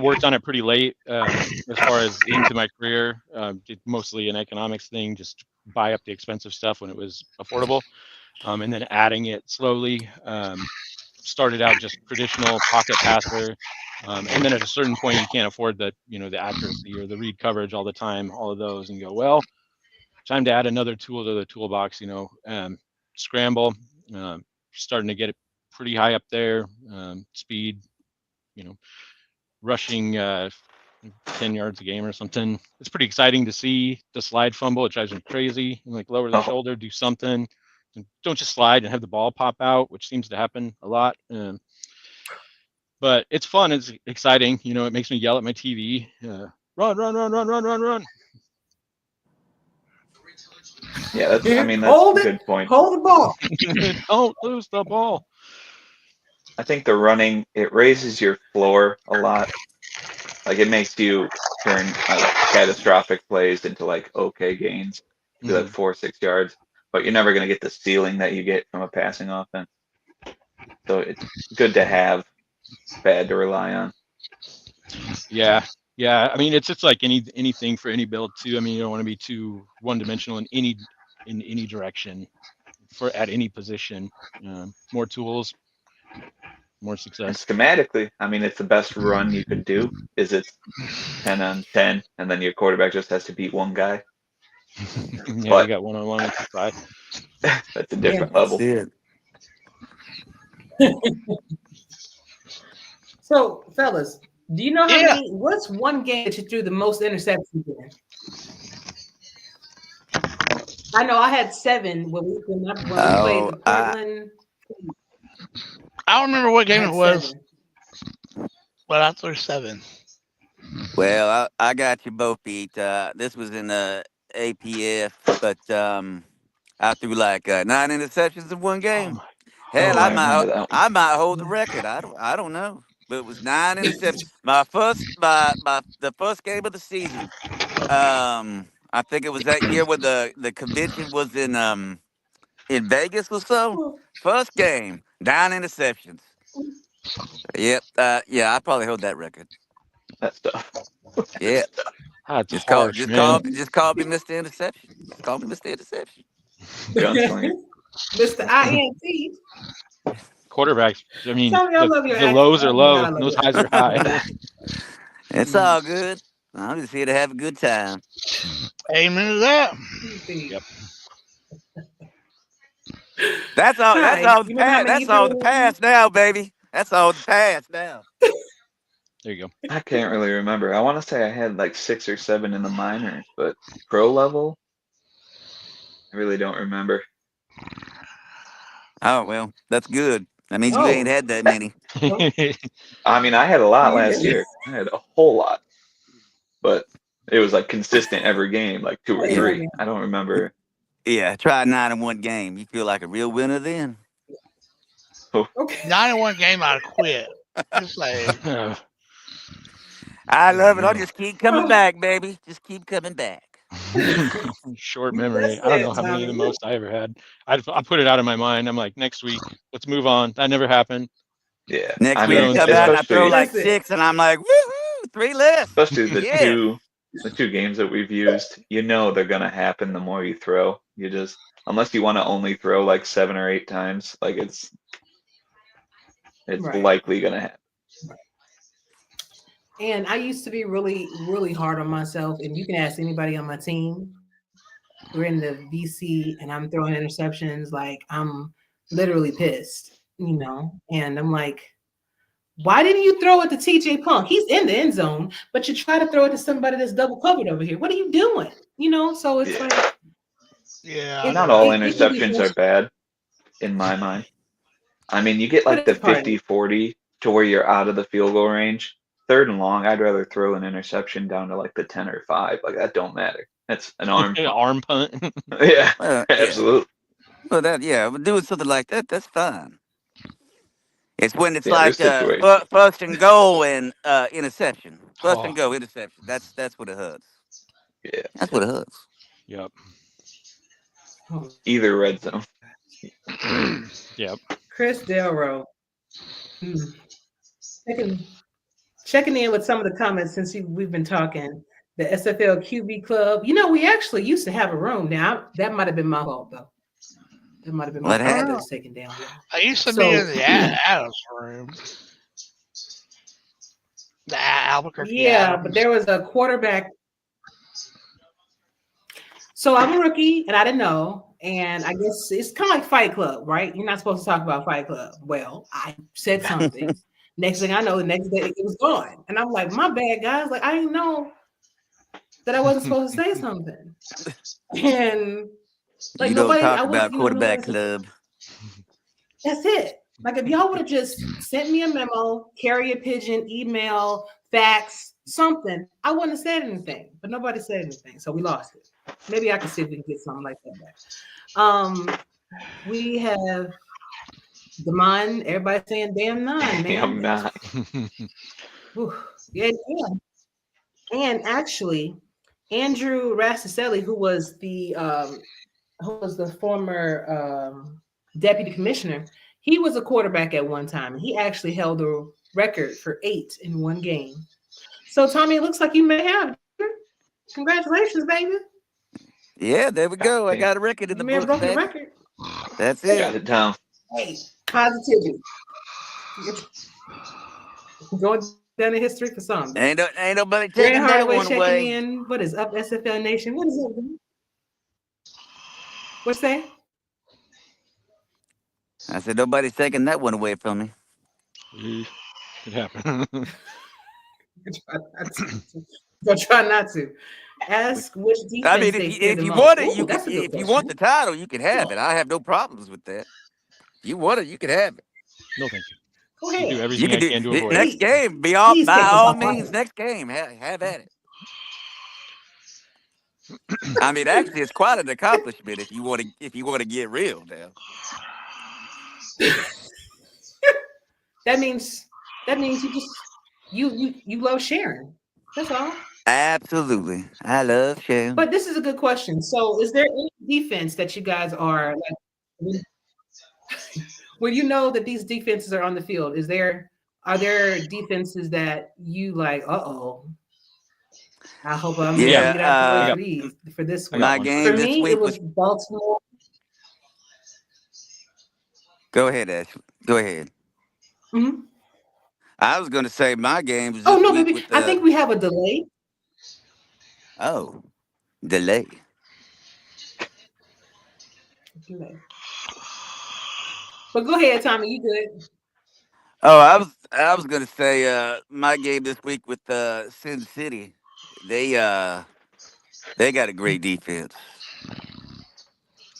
worked on it pretty late as far as into my career. Did mostly an economics thing, just buy up the expensive stuff when it was affordable, and then adding it slowly. Started out just traditional pocket passer, and then at a certain point you can't afford the accuracy or the read coverage all the time, all of those, and you go, well, time to add another tool to the toolbox. Scramble, starting to get it pretty high up there. Speed, rushing 10 yards a game or something. It's pretty exciting to see the slide fumble. It drives me crazy. Like lower the shoulder, do something. Don't just slide and have the ball pop out, which seems to happen a lot. But it's fun. It's exciting. It makes me yell at my TV. Run, run, run, run, run, run, run. Yeah, that's a good point. Hold the ball. Don't lose the ball. I think the running, it raises your floor a lot. Like it makes you turn catastrophic plays into like okay gains. Do that 4-6 yards, but you're never going to get the ceiling that you get from a passing offense. So it's good to have, bad to rely on. Yeah. I mean, it's like anything for any build too. I mean, you don't want to be too one-dimensional in any direction at any position. More tools, more success. And schematically, I mean, it's the best run you could do. Is it's 10 on 10, and then your quarterback just has to beat one guy. You got one-on-one with the side. That's a different level. So, fellas, do you know what's one game that you threw the most interceptions in? I know I had 7 when we played the Portland. I don't remember what game it was, but I threw 7. Well, I got you both beat. This was in the APF, but I threw like 9 interceptions in one game. Hell, I remember that one. I might hold the record. I don't know. But it was 9 interceptions. The first game of the season. I think it was that year when the convention was in Vegas or so. First game, 9 interceptions. Yep. Yeah, I probably hold that record. That stuff. Yeah. That's harsh, man. Just call me Mr. Interception. Just call me Mr. Interception. Gunslinger. Mr. INT. Quarterbacks. I mean, Tommy, I love your the accent. lows are Oh my low, God, I and love those your highs are high. It's all good. I'm just here to have a good time. Amen to that. accent. Yep. That's all. That's Hi, all the you remember how past. many That's you threw all in the the game? past now, baby. That's all the past now. There you go. I can't really remember. I want to say I had like 6 or 7 in the minors, but pro level, I really don't remember. Oh well, that's good. That means you ain't Oh, had that many. I mean, I had a lot you last did. year. I had a whole lot, but it was like consistent every game, like 2 or Yeah. 3. I don't remember. Yeah, try 9 in one game. You feel like a real winner then. Okay. 9 in one game, I'd quit. Just like, I love it. I'll just keep coming back, baby. Just keep coming back. Short memory. That's I don't know it, how many of the Tommy. most I ever had. I put it out of my mind. I'm like, next week, let's move on. That never happened. Yeah, Next I week, mean, Zero I and come out and zero. I throw especially like That's it. 6, and I'm like, woohoo, 3 less. especially the Yeah. two games that we've used. You know they're gonna happen the more you throw. You just unless you want to only throw like 7 or 8 times, like it's Right. likely gonna happen. And I used to be really, really hard on myself. And you can ask anybody on my team. We're in the VC and I'm throwing interceptions. Like I'm literally pissed, And I'm like, why didn't you throw it to TJ Punk? He's in the end zone, but you try to throw it to somebody that's double covered over here. What are you doing? So it's Yeah. like, yeah. Not all it can be interceptions are frustrating, bad in my mind. I mean, you get but like the it's part of it. 50-40 to where you're out of the field goal range. 3rd and long, I'd rather throw an interception down to like the 10 or 5. Like that don't matter. That's an arm punt. Arm punt. Yeah, Yeah. absolutely. Well, doing something like that, that's fine. It's when it's Yeah, like there's situations. first and goal and interception. First and Oh, goal, interception. That's what it hurts. Yeah, That's what it hurts. yep. either red zone. Yep. Chris Delro. Checking in with some of the comments since we've been talking. The SFL QB Club. We actually used to have a room. Now that might have been my fault though. That might have been my What fault that happened? was taken down. I used to So- be in the Adams room. The Albuquerque. Yeah, Adams. but there was a quarterback. So I'm a rookie and I didn't know. And I guess it's kind of like Fight Club, right? You're not supposed to talk about Fight Club. Well, I said something. Next thing I know, the next day it was gone. And I'm like, my bad, guys. Like, I didn't know that I wasn't supposed to say something. And like You don't nobody, talk I about wasn't, quarterback club. That's it. Like if y'all would have just sent me a memo, carrier pigeon, email, fax, something, I wouldn't have said anything. But nobody said anything, so we lost it. Maybe I can see if we can get something like that back. We have Damon. Everybody saying damn 9, man. I'm not. Whew. Yeah. And actually, Andrew Rasticelli, who was the former deputy commissioner, he was a quarterback at one time, and he actually held the record for 8 in one game. So, Tommy, it looks like you may have. Congratulations, baby. Yeah, there we go. I got a record in the You may have books, broken the baby. record. That's Got it. it down. Hey, positivity. Going down in history for some. Ain't nobody Grant taking that Hardaway one checking away. in. What is up, SFL Nation? What is it? What's that? I said nobody's taking that one away from me. It happened. Don't try not to. Ask which defense I mean, they fear if the you most. want it, Ooh, that's a good if you question. want the title, you can have it. I have no problems with that. If you want it, you can have it. No, thank you. Go I do ahead. You everything can I do can to it. avoid Next it. game. By Please take all the means, ball. next game. Have at it. I mean, actually, it's quite an accomplishment if you want to get real now. That means you love sharing. That's all. Absolutely. I love sharing. But this is a good question. So, is there any defense that you guys are like when you know that these defenses are on the field? Are there defenses that you like? I hope I'm able to Yeah, get out the way Yeah. for this I got one. My one. game For this me, it week was was. Baltimore. Go ahead, Ashley. Go ahead. Mhm. I was going to say my game was Oh this no, week baby! with I the. think we have a delay. Oh, delay. But go ahead, Tommy. You good? Oh, I was going to say my game this week with Sin City. They uh they got a great defense,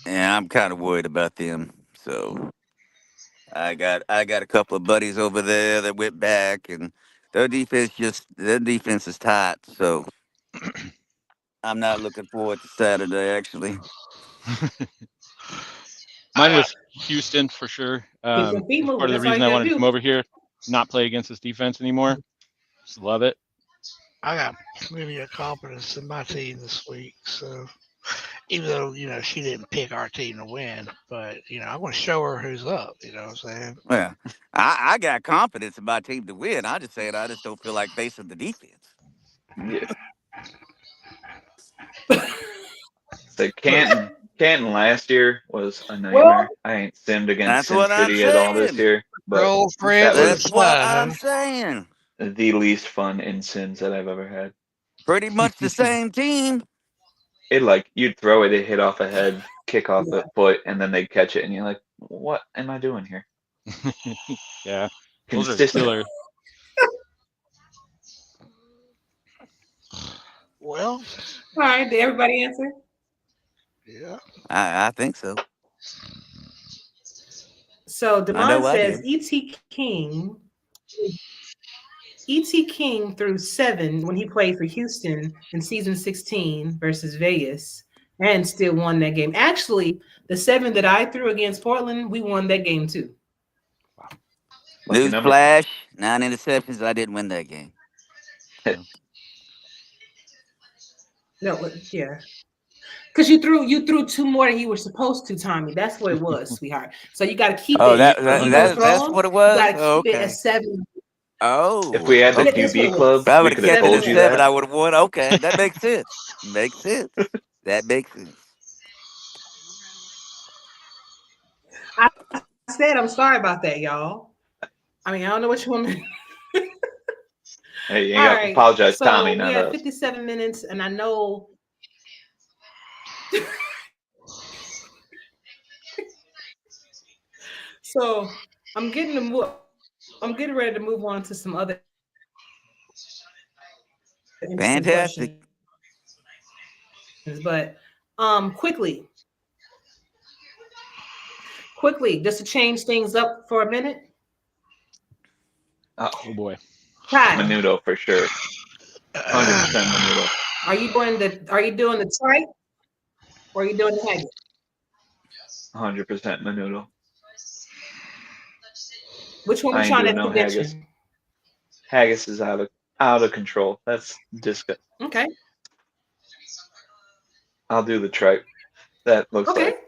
and I'm kind of worried about them. So I got a couple of buddies over there that went back, and their defense is tight. So I'm not looking forward to Saturday. Actually, Mine was Houston for sure. Keep your feet It's moving. part of the That's all reason you I gotta wanted to come do. over here, not play against this defense anymore. Just love it. I got plenty of confidence in my team this week. So even though she didn't pick our team to win, but I want to show her who's up. You know what I'm saying? well, I got confidence in my team to win. I just don't feel like facing the defense. Yeah. So Canton last year was a Well, nightmare. I ain't simmed against That's Sin what I'm City at all this saying. year, but Girlfriend that with a That's was what slide, I'm huh? saying. the least fun in Sims that I've ever had. Pretty much the same team. It like you'd throw it, it hit off a head, kick off yeah. a foot, and then they'd catch it, and you're like, "What am I doing here?" Yeah, those are Consistent. killer. Well, All right. Did everybody answer? yeah. I think so. So I Demond know I says did. E.T. King threw 7 when he played for Houston in season 16 versus Vegas and still won that game. Actually, the 7 that I threw against Portland, we won that game too. Lucky number. Newsflash: 9 interceptions. I didn't win that game. So. No, yeah. Because you threw 2 more than you were supposed to, Tommy. That's what it was, sweetheart. So you got to keep Oh, it. that, If that you go that throw that's them, what it you was. got to Oh, keep it at okay. 7. If we Oh, had the okay. That's what QB it club, If I was. we would have could have kept it told at you 7-7. 7, that. I would have won. Okay, that makes sense. Makes sense. That makes sense. I said I'm sorry about that, y'all. I mean, I don't know what you want me. Hey, you ain't All got to right. apologize, So Tommy, we not have us. 57 minutes, and I know. So I'm getting ready to move on to some other interesting Fantastic. questions. But quickly, just to change things up for a minute. Oh, Oh boy. Ty, Menudo for sure. 100% Menudo. are you doing the trike or are you doing the haggis? 100% Menudo. Which one we I ain't trying doing at the no haggis. convention? Haggis is out of control. That's disgusting. Okay. I'll do the tripe. That looks Okay. like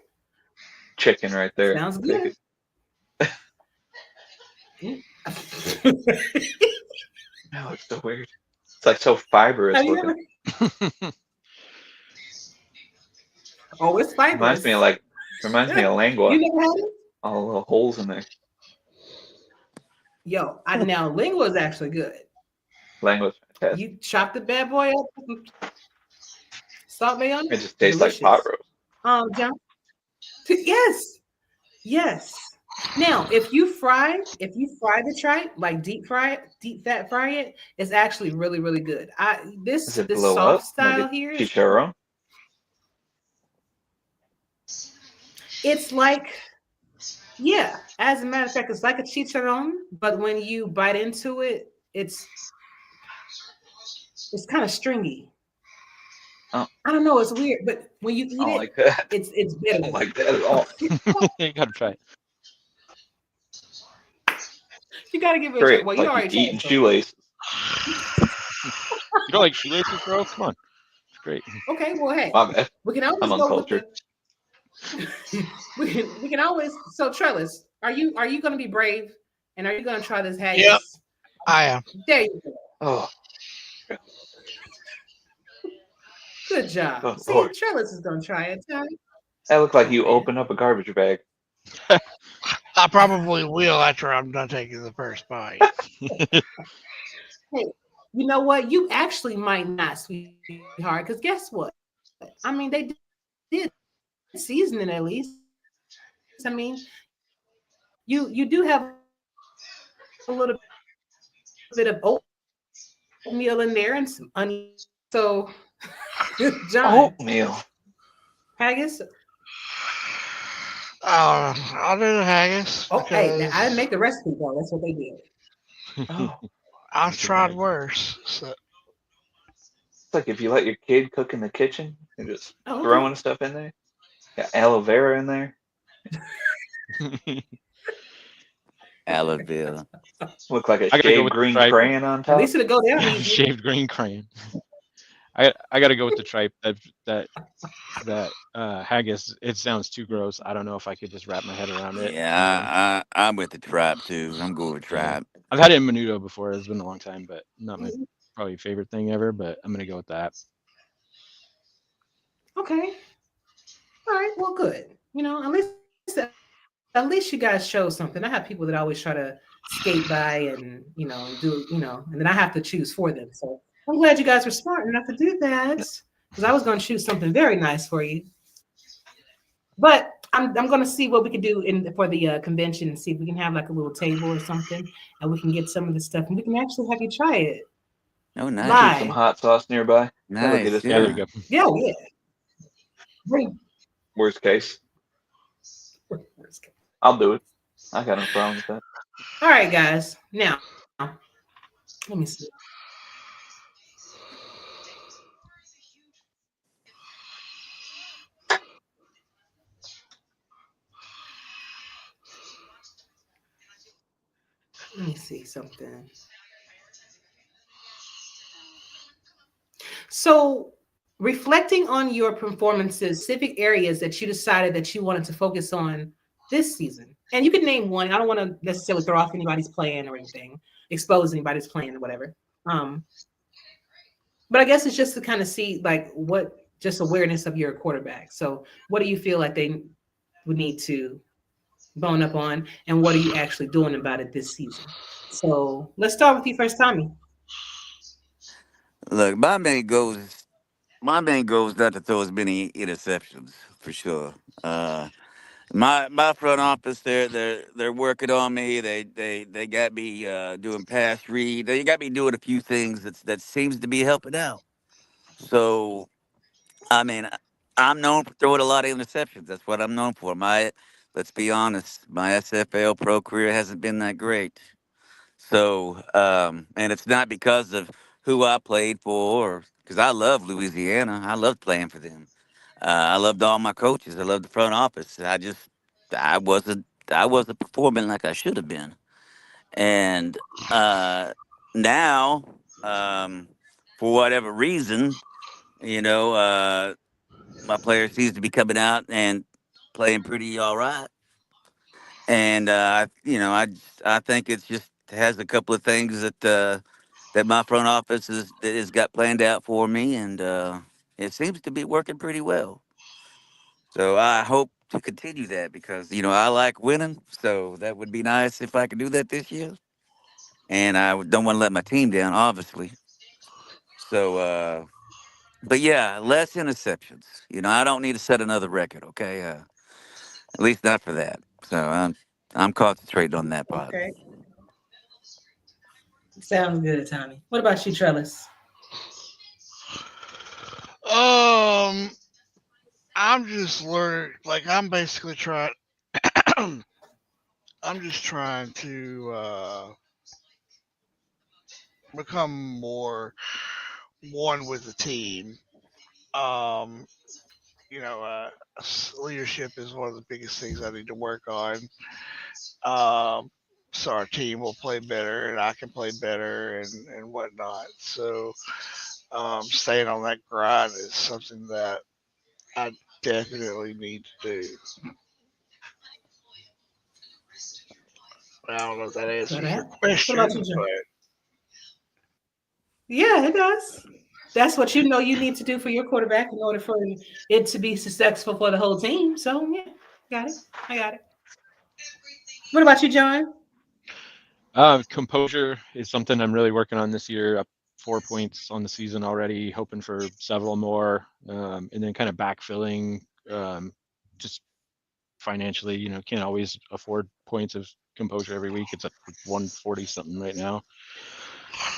chicken right there. Sounds Take good. it. Have That looks so weird. It's like so fibrous you looking. ever? Oh, it's Reminds me fibrous. of lengua. You never had it? All the little holes in there. Yo, now lingua is actually good. Lengua's fantastic. You chop the bad boy up, salt bay on It it. just tastes like pot roast. John. Yes. Now, if you fry the tripe, like deep fat fry it, it's actually really, really good. Does it This blow soft up style like a here is chicharron? it's like, yeah, as a matter of fact, it's like a chicharron, but when you bite into it, it's kind of stringy. Oh. I don't know, it's weird, but when you I eat don't it, like that. it's I better. don't like that at all. You gotta try it. You got to give it a try. Great. Well, you Like already eating tried. So. shoelaces. You don't like shoelaces, bro? Come on. It's great. Okay, well, hey, My bad. we can I'm always go with uncultured. the. we can always. So, Trellis, are you going to be brave, and are you going to try this haggis? Yep, I am. There you go. Oh, Good job. oh See, Lord. Trellis is going to try it. Tommy. That looked like Oh, you man. opened up a garbage bag. I probably will after I'm done taking the first bite. Hey, you know what? You actually might not, sweetheart, because guess what? I mean, they did season it at least. I mean, you do have a little bit of oatmeal in there and some onions. So, John, Oatmeal. haggis. I'll do the haggis Oh, hey, now, I didn't because make the recipe though. That's what they did. Oh, I've tried worse. So it's like if you let your kid cook in the kitchen, you're just Oh, okay. throwing stuff in there. Got aloe vera in there. Aloe vera. Look like a I gotta go shaved with the green tripe. crayon on At top. least it'll go down easy. Shaved green crayon. I gotta go with the tripe. That haggis. It sounds too gross. I don't know if I could just wrap my head around it. Yeah, I'm with the tribe too. I'm going with Yeah. tribe. I've had it in menudo before. It's been a long time, but not my probably favorite thing ever. But I'm gonna go with that. Okay. All right. Well, good. At least you guys show something. I have people that always try to skate by and do and then I have to choose for them. So I'm glad you guys were smart enough to do that because I was going to choose something very nice for you. But I'm going to see what we can do for the convention and see if we can have like a little table or something, and we can get some of the stuff and we can actually have you try it Oh, nice. Keep some live. hot sauce nearby. That'll get Nice. us Yeah, there through. you go. Yeah, yeah. Bring. Worst case, I'll do it. I got no problem with that. All right, guys. Now, let me see. Let me see something. So, reflecting on your performances, specific areas that you decided that you wanted to focus on this season, and you can name one. I don't want to necessarily throw off anybody's plan or anything, expose anybody's plan or whatever. But I guess it's just to kind of see like what just awareness of your quarterback. So, what do you feel like they would need to bone up on, and what are you actually doing about it this season? So, let's start with you first, Tommy. Look, my main goal is not to throw as many interceptions for sure. My front office, they're working on me. They got me doing pass read. They got me doing a few things that seems to be helping out. So I mean, I'm known for throwing a lot of interceptions. That's what I'm known for. Let's be honest, my SFL pro career hasn't been that great. So, and it's not because of who I played for, because I love Louisiana. I loved playing for them. I loved all my coaches. I loved the front office. I wasn't performing like I should have been. And now, um, for whatever reason, you know, my player seems to be coming out and playing pretty all right. And I think it's just has a couple of things that my front office has got planned out for me, and it seems to be working pretty well. So I hope to continue that because I like winning. So that would be nice if I could do that this year. And I don't want to let my team down, obviously. So, but yeah, less interceptions. I don't need to set another record. Okay, at least not for that. So I'm concentrating on that part. Okay. Sounds good, Tommy. What about you, Trellis? um, I'm just learning. Like I'm basically trying. I'm just trying to become more one with the team. Um, leadership is one of the biggest things I need to work on. Um, so our team will play better and I can play better and whatnot. So staying on that grind is something that I definitely need to do. I don't know if that So answers your that. What about you, question, John? but Yeah, it does. That's what you know you need to do for your quarterback in order for it to be successful for the whole team. So yeah, got it. I got it. What about you, John? Composure is something I'm really working on this year. Up 4 points on the season already, hoping for several more, and then kind of backfilling. Just financially, can't always afford points of composure every week. It's at 140 something right now.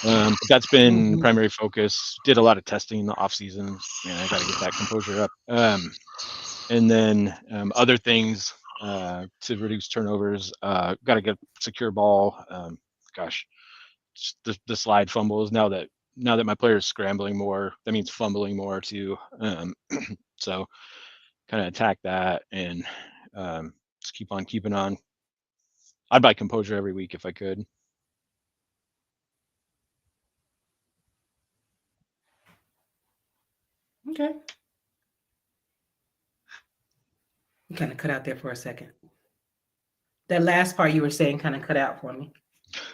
But that's been Mhm. primary focus. Did a lot of testing in the off season. Man, I got to get that composure up. And then other things to reduce turnovers. Got to get secure ball. Gosh, the slide fumbles. Now that my player is scrambling more, that means fumbling more too. So kind of attack that and just keep on keeping on. I'd buy composure every week if I could. Okay. You kind of cut out there for a second. That last part you were saying kind of cut out for me.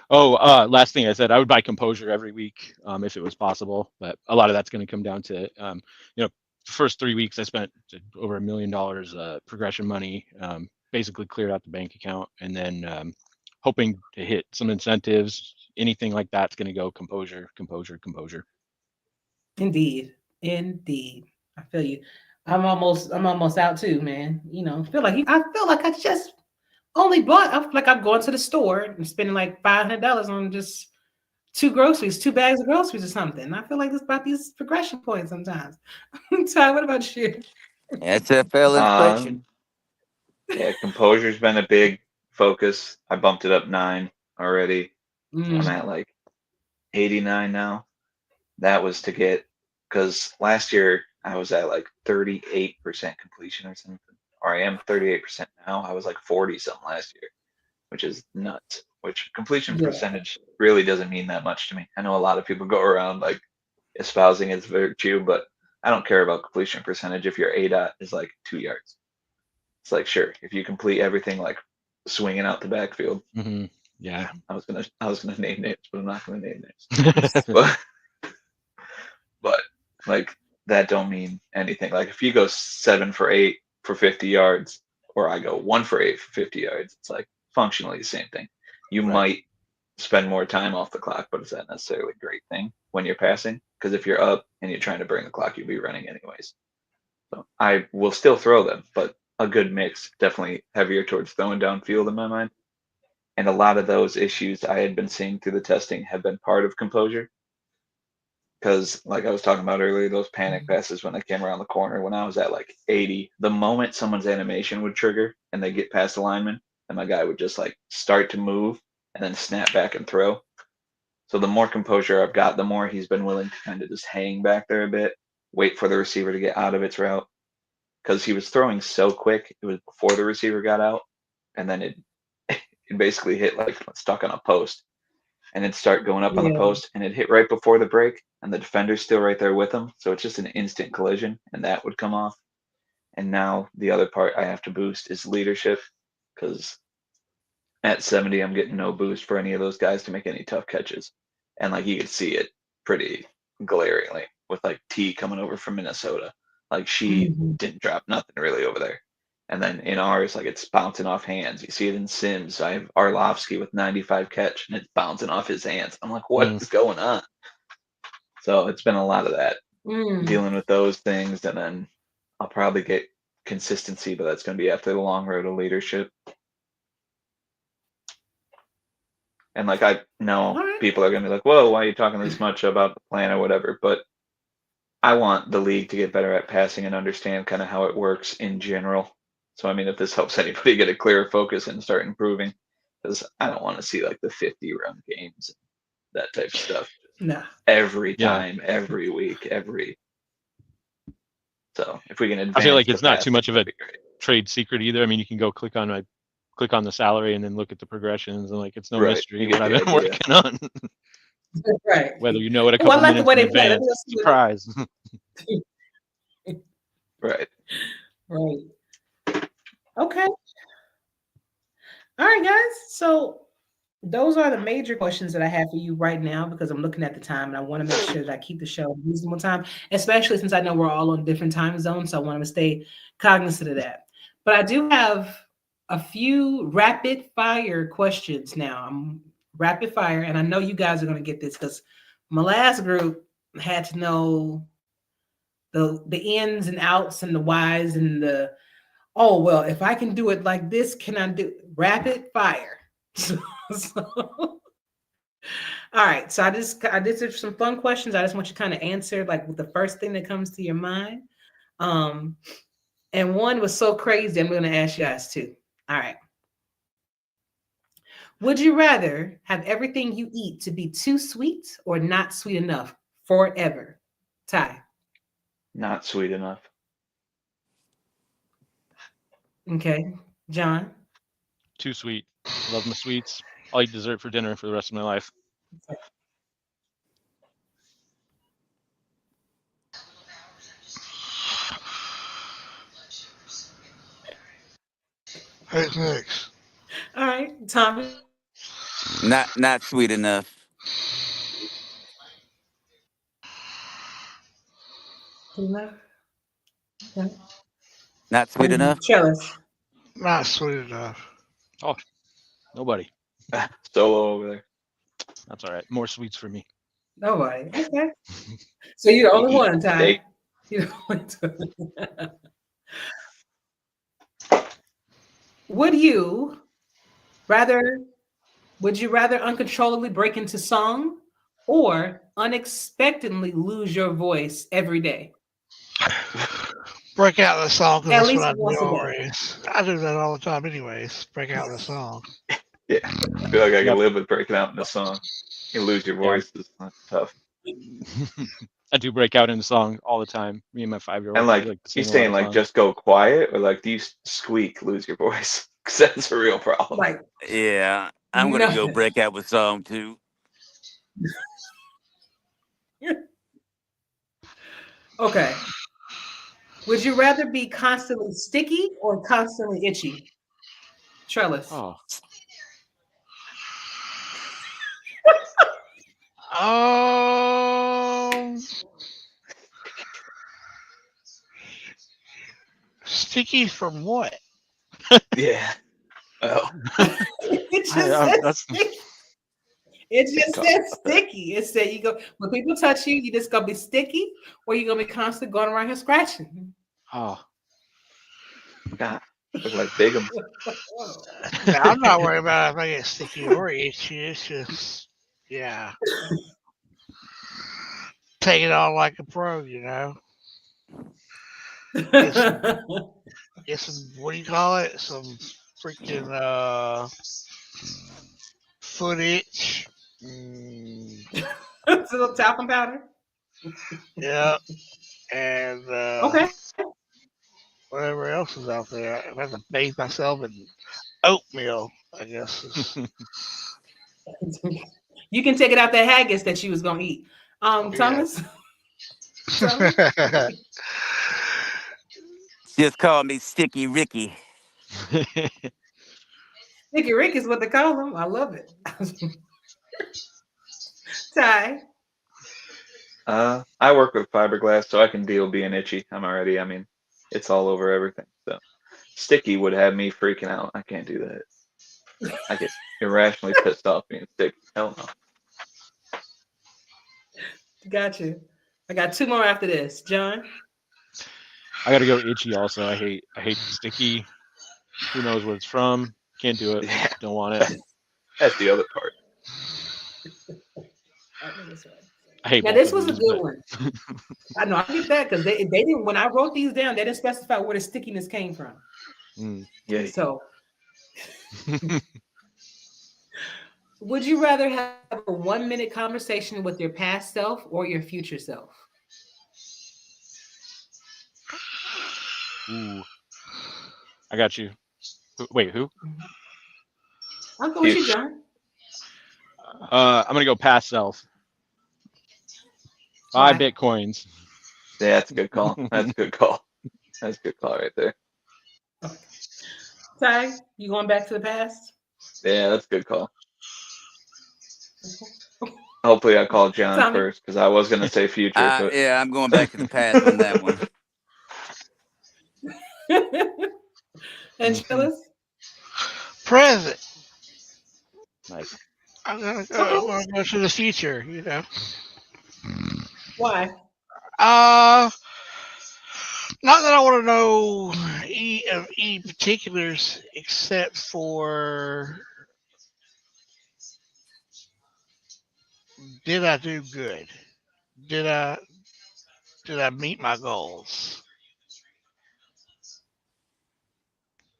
Oh, last thing I said, I would buy composure every week if it was possible, but a lot of that's going to come down to, the first 3 weeks I spent over $1 million progression money, basically cleared out the bank account, and then hoping to hit some incentives. Anything like that's going to go composure, composure, composure. Indeed. Indeed. I feel you. I'm almost out too, man. I feel like I just only bought. I feel like I'm going to the store and spending like $500 on just two bags of groceries or something. I feel like it's about these progression points sometimes. Ty, what about you? SFL Um, inflation. yeah, composure's been a big focus. I bumped it up 9 already. I'm Mm, at like 89 now. That was to get, because last year I was at like 38% completion or something, or I am 38% now. I was like 40 something last year, which is nuts. Which completion yeah, percentage really doesn't mean that much to me. I know a lot of people go around like espousing its virtue, but I don't care about completion percentage if your ADOT is like 2 yards. It's like, sure, if you complete everything like swinging out the backfield. Mm-hmm. Yeah. I was gonna name names, but I'm not gonna name names. But but like that don't mean anything. Like if you go 7 for 8 for 50 yards, or I go 1 for 8 for 50 yards, it's like functionally the same thing. You right. might spend more time off the clock, but is that necessarily a great thing when you're passing? Because if you're up and you're trying to burn the clock, you'll be running anyways. So I will still throw them, but a good mix, definitely heavier towards throwing downfield in my mind. And a lot of those issues I had been seeing through the testing have been part of composure. Because, like I was talking about earlier, those panic passes when they came around the corner, when I was at like 80, the moment someone's animation would trigger and they get past the lineman, and my guy would just like start to move and then snap back and throw. So the more composure I've got, the more he's been willing to kind of just hang back there a bit, wait for the receiver to get out of its route. Because he was throwing so quick, it was before the receiver got out, and then it basically hit like stuck on a post, and it'd start going up on the Yeah. post, and it hit right before the break, and the defender's still right there with him, so it's just an instant collision, and that would come off. And now the other part I have to boost is leadership, because at 70, I'm getting no boost for any of those guys to make any tough catches, and like you could see it pretty glaringly with like T coming over from Minnesota, like she Mhm. didn't drop nothing really over there. And then in ours, like it's bouncing off hands. You see it in Sims. I have Arlovsky with 95 catch, and it's bouncing off his hands. I'm like, what Mm. is going on? So it's been a lot of that, Mm. dealing with those things, and then I'll probably get consistency, but that's going to be after the long road of leadership. And like I All know right. people are going to be like, whoa, why are you talking this much about the plan or whatever? But I want the league to get better at passing and understand kind of how it works in general. So I mean, if this helps anybody get a clearer focus and start improving, because I don't want to see like the 50 run games, that type of stuff Nah. every Yeah. time, every week, every. So if we can I feel advance like the it's not too passing, much of that'd a be great. trade secret either. I mean, you can go click click on the salary and then look at the progressions, and like it's no Right, mystery you get what I've the been idea. working on. Right. Whether you know it a Oh, I couple like the minutes way in they play. Let me advance, go see what surprise. Right. Right. Okay. All right, guys. So those are the major questions that I have for you right now because I'm looking at the time and I want to make sure that I keep the show in reasonable time, especially since I know we're all on different time zones. So I want to stay cognizant of that. But I do have a few rapid fire questions now. I'm rapid fire, and I know you guys are going to get this because my last group had to know the ins and outs and the whys and the oh well, if I can do it like this, can I do rapid fire? All right, so I did some fun questions. I just want you to kind of answer like with the first thing that comes to your mind. Um, and one was so crazy, I'm going to ask you guys too. All right. Would you rather have everything you eat to be too sweet or not sweet enough forever? Ty. Not sweet enough. Okay. John. Too sweet. Love my sweets. I'll eat dessert for dinner for the rest of my life. Who's next? All right, Tommy. Not sweet enough. Enough. Okay. Not sweet enough. Trellis. Not sweet enough. Oh, nobody. Solo over there. That's all right. More sweets for me. Nobody. Okay. So you're the only Eat one, Ty. steak. You're the only one. Would you rather uncontrollably break into song or unexpectedly lose your voice every day? Break out the song because At that's what least I do once a day. always. I do that all the time, anyways. Break out the song. Yeah. I feel like I Yep. can live with breaking out in a song. You lose your Yeah. voice, it's not tough. I do break out in the song all the time. Me and my 5-year-old. And like, like to you sing a lot saying of like songs. just go quiet, or like do you squeak, lose your voice? Because that's a real problem. Like, Yeah, I'm gonna go nothing. break out with song too. Okay. Would you rather be constantly sticky or constantly itchy? Trellis. Oh, Sticky from what? Yeah. Well, It just I- says that's sticky. It just says sticky. It said you go when people touch you, you just gonna be sticky, or you're gonna be constantly going around here scratching. oh. God, look like Bigums. Now, I'm not worried about if I get sticky or itchy. It's just, yeah. Take it on like a pro, you know? Get some, what do you call it? Some freaking foot itch. It's a little talcum powder. Yeah. And Okay. whatever else is out there. I have to bathe myself in oatmeal, I guess. You can take it out that haggis that you was gonna eat. Yeah. Thomas. Thomas? Just call me Sticky Ricky. Sticky Rick is what they call him. I love it. Ty. I work with fiberglass, so I can deal being itchy. I mean, it's all over everything. So sticky would have me freaking out. I can't do that. I get irrationally pissed off being sticky. Hell no. Gotcha. I got two more after this. John. I gotta go itchy also. I hate sticky. Who knows what it's from? Can't do it. Yeah. Don't want it. That's the other part. I hate Now both this of was a these, good but one. I know I get that because they didn't when I wrote these down, they didn't specify where the stickiness came from. Yeah. So would you rather have a 1-minute conversation with your past self or your future self? Ooh. I got you. Wait, who? I'll go with you, John. I'm gonna go pass self. Buy Bitcoins. Yeah, that's a good call. That's a good call. That's a good call right there. Ty, you going back to the past? Yeah, that's a good call. Hopefully I called John Tommy? first because I was going to say future. But Yeah, I'm going back to the past on that one. And Chillis? Present. Nice. I'm gonna go to the future. You know. Why? Not that I want to know any particulars, except for did I do good? Did I meet my goals?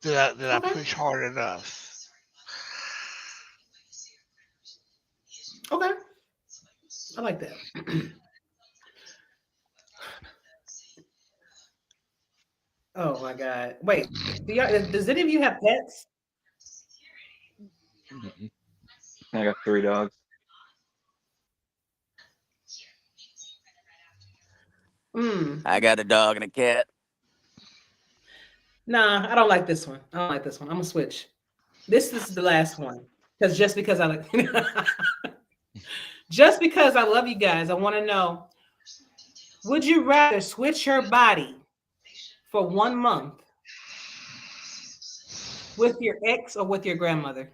Did I push hard enough? Okay. I like that. Oh my God. Wait, does any of you have pets? I got 3 dogs. I got a dog and a cat. Nah, I don't like this one. I don't like this one. I'm gonna switch. This is the last one. Just because I like just because I love you guys, I want to know, would you rather switch your body for 1 month with your ex or with your grandmother?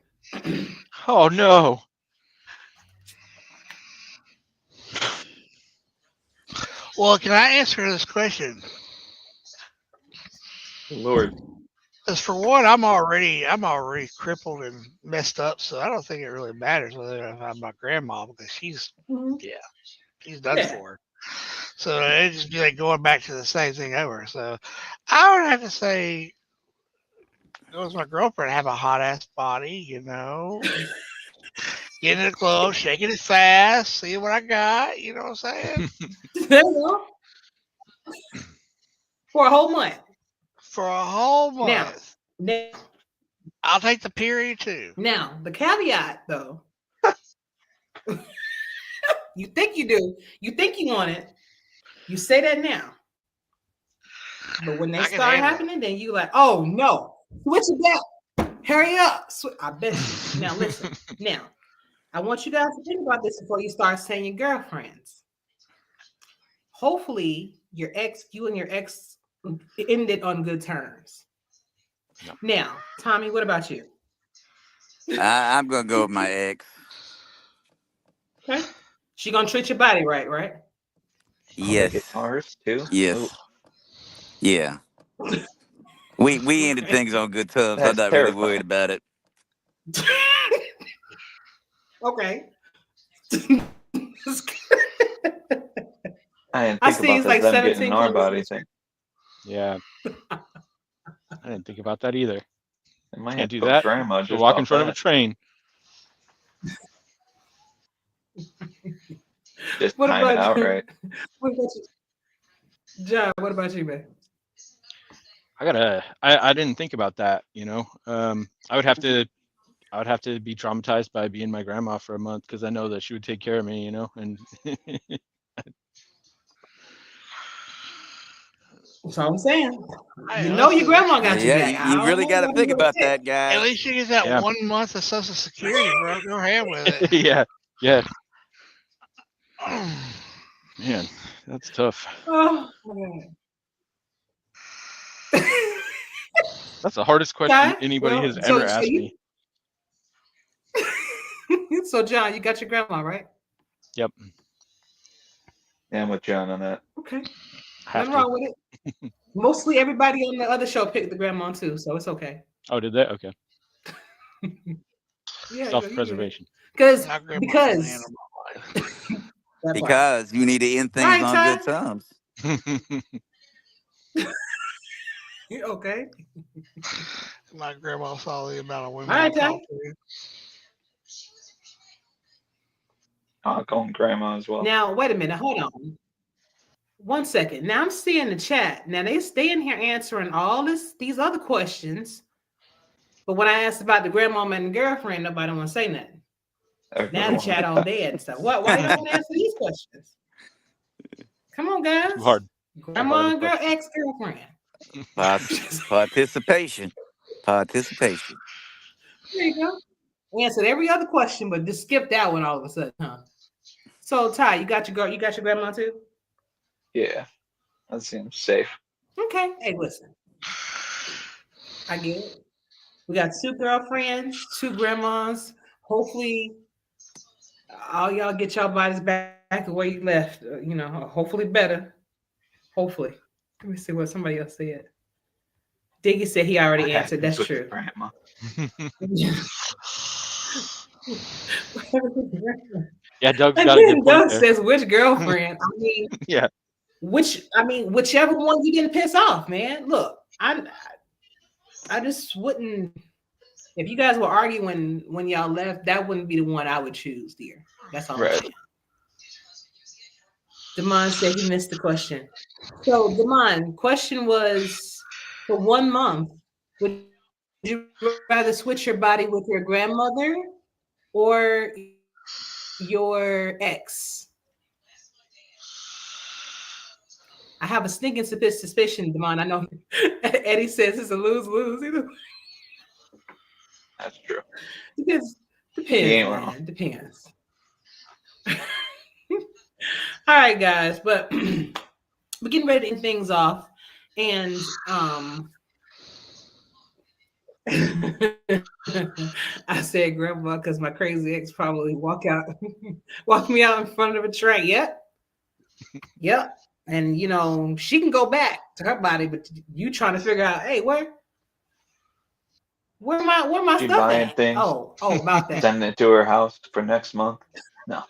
Oh no. Well, can I answer this question? Lord. Because for one, I'm already crippled and messed up, so I don't think it really matters whether I'm my grandma, because she's done for. So it'd just be like going back to the same thing over. So I would have to say, go with my girlfriend, have a hot ass body, you know, getting it close, shaking it fast, see what I got. You know what I'm saying? There you go. For a whole month. For a whole month. Now, I'll take the period too. Now, the caveat though, you think you do, you think you want it, you say that now. But when they start happening, then you like, oh no, switch it back. Hurry up. I bet you. Now listen, now, I want you guys to think about this before you start saying your girlfriends. Hopefully, you and your ex ended on good terms. No. Now, Tommy, what about you? I'm gonna go with my ex. Okay. She gonna treat your body right? Yes. Ours too? Yes. Oh. Yeah. We ended things on good terms. That's I'm not terrifying. really worried about it. Okay. I didn't think about them getting in our body thing. Yeah. I didn't think about that either. Can't do put that. Grandma just walk in off front of that. a train. Just What time it about out you? right. What about you? John, what about you, man? I didn't think about that, you know. I would have to be traumatized by being my grandma for a month, because I know that she would take care of me, you know. And that's all I'm saying. You know your grandma got your back. You really got to think about that, guy. At least you get that 1 month of Social Security, bro. Go ahead with it. yeah. Man, that's tough. Oh, man. That's the hardest question anybody has ever asked me. So, John, you got your grandma, right? Yep. Yeah, I'm with John on that. Okay. Nothing wrong with it. Mostly everybody on the other show picked the grandma too, so it's okay. Oh, did they? Okay. Yeah, self-preservation. Because you need to end things on good terms. Okay. My grandma saw the amount of women. All right, Ty. I'll call him Grandma as well. Now, wait a minute. Hold on. 1 second. Now I'm seeing the chat. Now they stay in here answering all these other questions. But when I asked about the grandmama and the girlfriend, nobody want to say nothing. Now the chat all dead and stuff. Why you don't want to answer these questions? Come on, guys. Too hard. Grandma and ex-girlfriend. Participation. Participation. There you go. Answered every other question, but just skip that one all of a sudden, huh? So Ty, you got your grandma too? Yeah, that seems safe. Okay. Hey, listen. I get it. We got 2 girlfriends, 2 grandmas. Hopefully, all y'all get y'all bodies back to where you left. Hopefully better. Hopefully. Let me see what somebody else said. Diggy said he already answered. That's true. Grandma. Yeah, Doug's got a good point Doug there. says which girlfriend? Yeah. Whichever one you didn't piss off, man. Look, I just wouldn't. If you guys were arguing when y'all left, that wouldn't be the one I would choose, dear. That's all I'm saying. Damon said he missed the question. So, Damon, question was, for 1 month, would you rather switch your body with your grandmother or your ex? I have a sneaking suspicion, Damon. I know Eddie says it's a lose-lose. That's true. Depends, ain't man. wrong. Depends. All right, guys, but we're getting ready to end things off, and I said grandma because my crazy ex probably walk me out in front of a train. Yep. And she can go back to her body, but you trying to figure out, hey, where my She stuff buying at? things. Oh, about that. Sending it to her house for next month. No.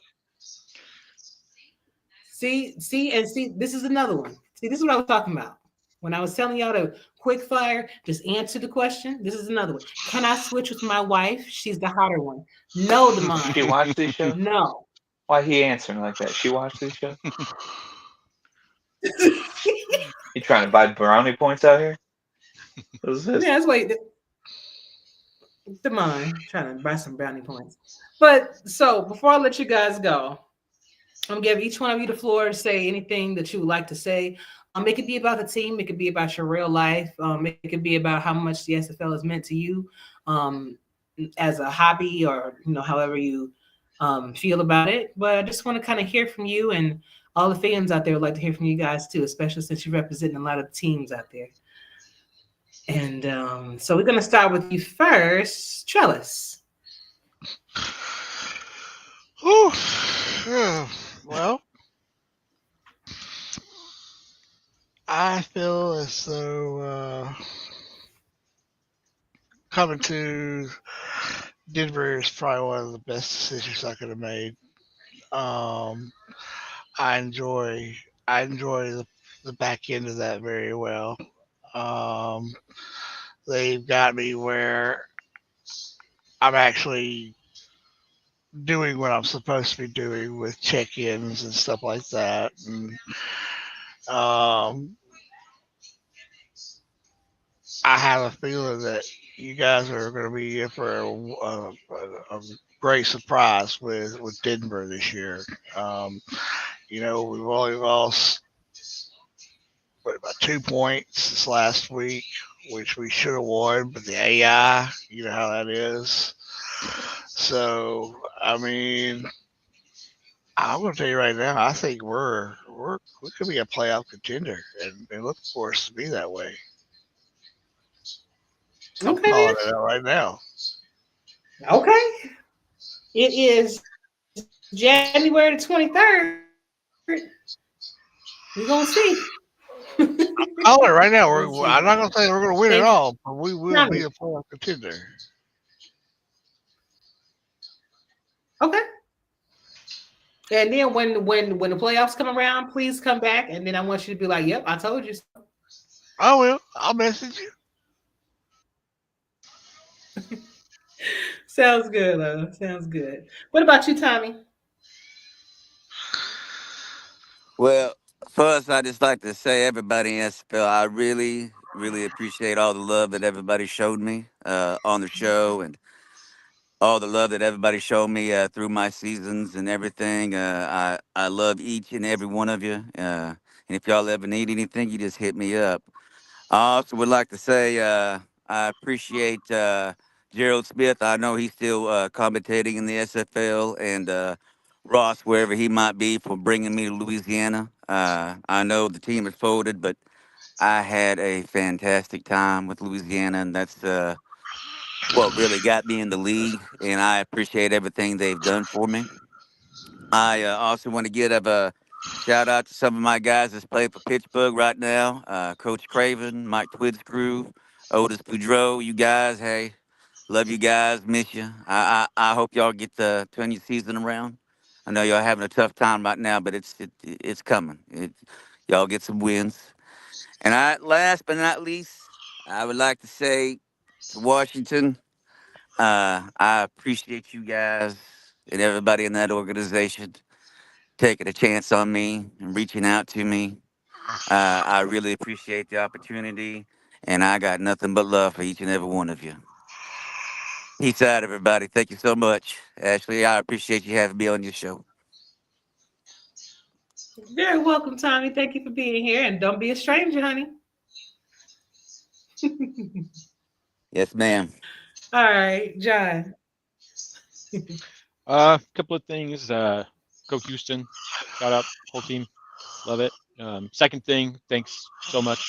See, this is another one. See, this is what I was talking about. When I was telling y'all to quick fire, just answer the question. This is another one. Can I switch with my wife? She's the hotter one. No, Damon. She watched these shows? No. Why he answering like that? She watched these shows? You trying to buy brownie points out here? What is this? Yeah, that's why Damon trying to buy some brownie points. But so before I let you guys go, I'm gonna give each one of you the floor to say anything that you would like to say. It could be about the team. It could be about your real life. It could be about how much the SFL has meant to you as a hobby, or however you feel about it. But I just want to kind of hear from you, and all the fans out there would like to hear from you guys too, especially since you're representing a lot of teams out there. And so we're gonna start with you first, Trellis. Well, I feel as though coming to Denver is probably one of the best decisions I could have made. I enjoy the back end of that very well. They've got me where I'm actually doing what I'm supposed to be doing with check-ins and stuff like that. And I have a feeling that you guys are going to be in for a great surprise with Denver this year. We've only lost about 2 points this last week, which we should have won, but the AI, you know how that is. So, I mean, I'm going to tell you right now, I think we could be a playoff contender, and look for us to be that way. I'm calling it out right now. Okay. It is January the 23rd. We're going to see. I'm calling it right now. I'm not going to say we're going to win it all, but we will be a playoff contender. Okay. And then when the playoffs come around, please come back, and then I want you to be like, "Yep, I told you so." I will. I'll message you. Sounds good, though. Sounds good. What about you, Tommy? Well, first, I just like to say, everybody in SFL, I really, Really appreciate all the love that everybody showed me on the show, and all the love that everybody showed me through my seasons and everything. I love each and every one of you. And if y'all ever need anything, you just hit me up. I also would like to say I appreciate Gerald Smith. I know he's still commentating in the SFL, and Ross, wherever he might be, for bringing me to Louisiana. I know the team has folded, but I had a fantastic time with Louisiana, and that's what really got me in the league. And I appreciate everything they've done for me. I also want to give a shout out to some of my guys that's playing for Pittsburgh right now. Coach Craven, Mike Twidscrew, Otis Boudreau. You guys, hey, love you guys, miss you. I hope y'all get to turn your season around. I know y'all having a tough time right now, but it's coming. Y'all get some wins. And last but not least, I would like to say to Washington, I appreciate you guys and everybody in that organization taking a chance on me and reaching out to me. I really appreciate the opportunity, and I got nothing but love for each and every one of you. Peace out, everybody. Thank you so much. Ashley, I appreciate you having me on your show. Very welcome, Tommy. Thank you for being here, and don't be a stranger, honey. Yes, ma'am. All right, John. A couple of things. Go Houston. Shout out whole team. Love it. Second thing, thanks so much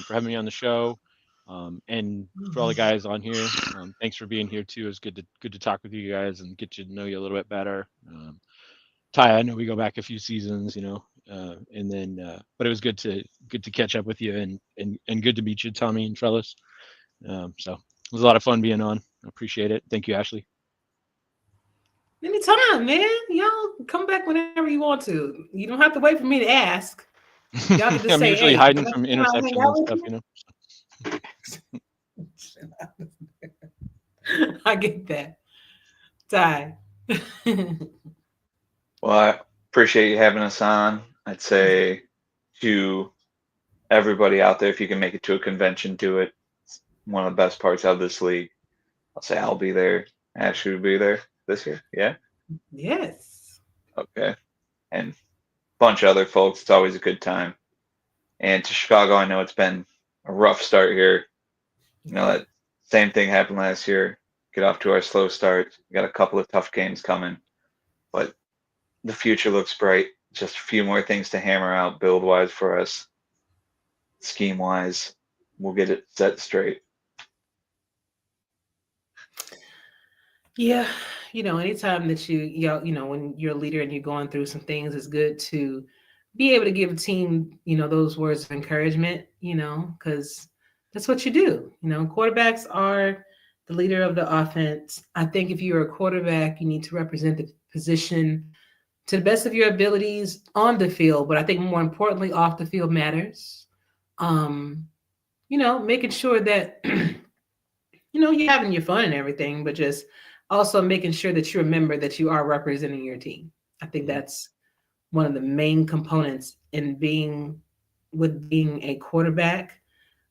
for having me on the show, and for all the guys on here. Thanks for being here too. It's good to talk with you guys and get to know you a little bit better. Ty, I know we go back a few seasons, and then but it was good to catch up with you, and good to meet you, Tommy and Trellis. So it was a lot of fun being on. I appreciate it. Thank you, Ashley. Anytime, man. Y'all come back whenever you want to. You don't have to wait for me to ask. Y'all can just I'm say, usually "Hey, hiding can from I hang interceptions out and with stuff, you?" I get that. Ty. Well, I appreciate you having us on. I'd say to everybody out there, if you can make it to a convention, do it. It's one of the best parts of this league. I'll say I'll be there. Ashley will be there this year. Yeah. Yes. Okay. And a bunch of other folks. It's always a good time. And to Chicago, I know it's been a rough start here. That same thing happened last year. Get off to our slow start. We got a couple of tough games coming, but the future looks bright. Just a few more things to hammer out build wise for us, scheme wise. We'll get it set straight. Yeah, anytime that when you're a leader and you're going through some things, it's good to be able to give a team, those words of encouragement, because that's what you do. Quarterbacks are the leader of the offense. I think if you're a quarterback, you need to represent the position to the best of your abilities on the field, but I think more importantly, off the field matters. Making sure that you're having your fun and everything, but just also making sure that you remember that you are representing your team. I think that's one of the main components in being a quarterback,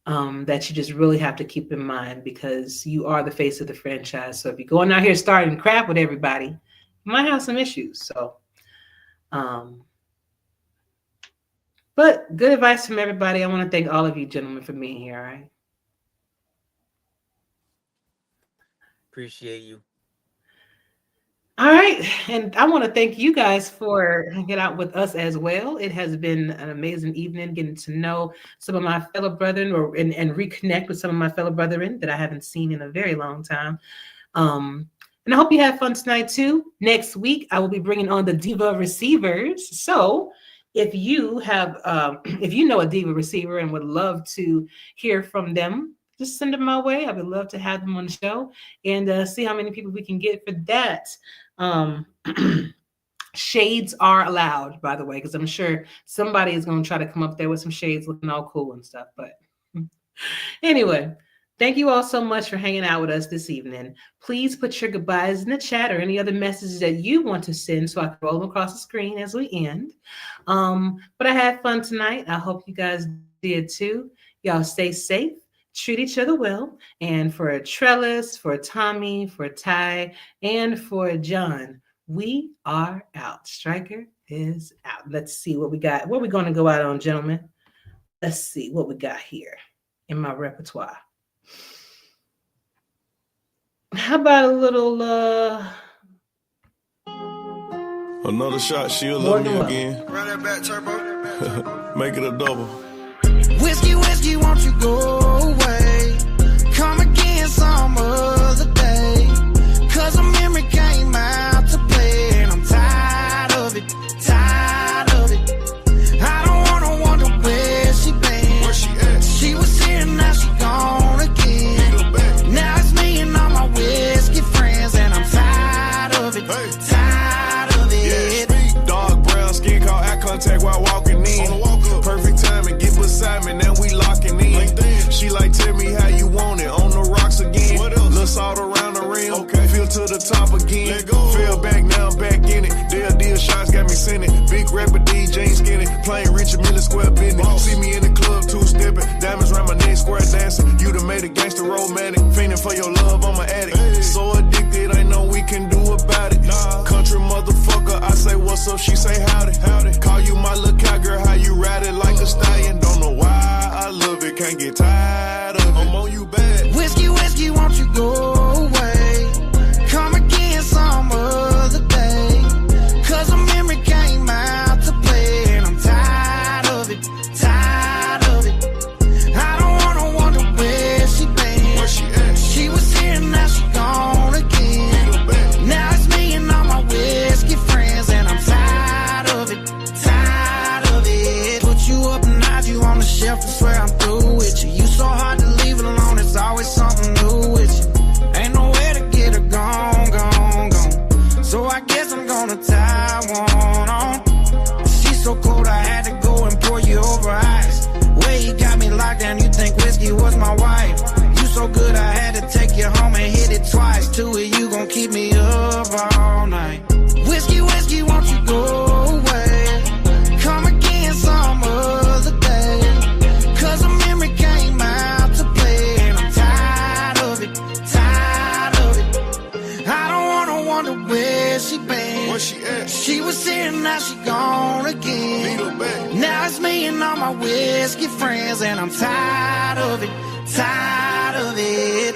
that you just really have to keep in mind, because you are the face of the franchise. So if you're going out here starting crap with everybody, you might have some issues. So, but good advice from everybody. I want to thank all of you gentlemen for being here. All right. Appreciate you. All right. And I want to thank you guys for hanging out with us as well. It has been an amazing evening getting to know some of my fellow brethren, and reconnect with some of my fellow brethren that I haven't seen in a very long time. And I hope you have fun tonight too. Next week, I will be bringing on the Diva receivers. So if you if you know a Diva receiver and would love to hear from them, just send them my way. I would love to have them on the show and see how many people we can get for that. Shades are allowed, by the way, because I'm sure somebody is going to try to come up there with some shades looking all cool and stuff. But anyway, thank you all so much for hanging out with us this evening. Please put your goodbyes in the chat or any other messages that you want to send so I can roll them across the screen as we end. But I had fun tonight. I hope you guys did too. Y'all stay safe, treat each other well. And for Trellis, for Tommy, for Ty, and for John, we are out. Striker is out. Let's see what we got. What are we going to go out on, gentlemen? Let's see what we got here in my repertoire. How about a little another shot, she'll love me again. Run that back, turbo. Make it a double. Whiskey, whiskey, won't you go away? Come again some other day. Cause a memory came out to play. And I'm tired of it, tired of it. I don't wanna wonder where she been. Where she at? She was here, now she gone again. Now it's me and all my whiskey friends. And I'm tired of it, tired of it. Yeah, dark brown skin, call eye contact while walking in. Perfect timing, get beside me, now we locking in. She like, tell me how you want it, on the rocks again. Little salt around the rim, okay. Feel to the top again. Fell back, now I'm back in it. Deal shots got me sending. Big rapper DJ skinny, playing Richard Mille square business. See me in the club, two-stepping, diamonds around my neck, square dancing. You done made a gangster romantic, fiending for your love, I'm an addict. So addicted, ain't no we can do about it. Country motherfucker, I say what's up, she say howdy. Call you my little cowgirl, how you ride it like a stallion. Don't know why I love it, can't get tired of it. I'm on you bad. Whiskey, whiskey, won't you go away? Come again some other day. Cause a memory came out to play. And I'm tired of it, tired of it. I don't wanna wonder where she been. Where she at? She was here, now she gone again. Now it's me and all my whiskey friends. And I'm tired of it, tired of it. Put you up and hide you on the shelf, I swear I'm through with you. You so hard to leave it alone, it's always something new with you. Ain't nowhere to get her gone, gone, gone. So I guess I'm gonna tie one on. She's so cold I had to go and pour you over ice. Way you got me locked down, you think whiskey was my wife. You so good I had to take you home and hit it twice. Two of you gon' keep me up all night. Whiskey, whiskey, won't you go away? Come again some other day. Cause a memory came out to play. And I'm tired of it, tired of it. I don't wanna wonder where she been. Where she at? She was here, now she gone again. Now it's me and all my whiskey friends. And I'm tired of it, tired of it.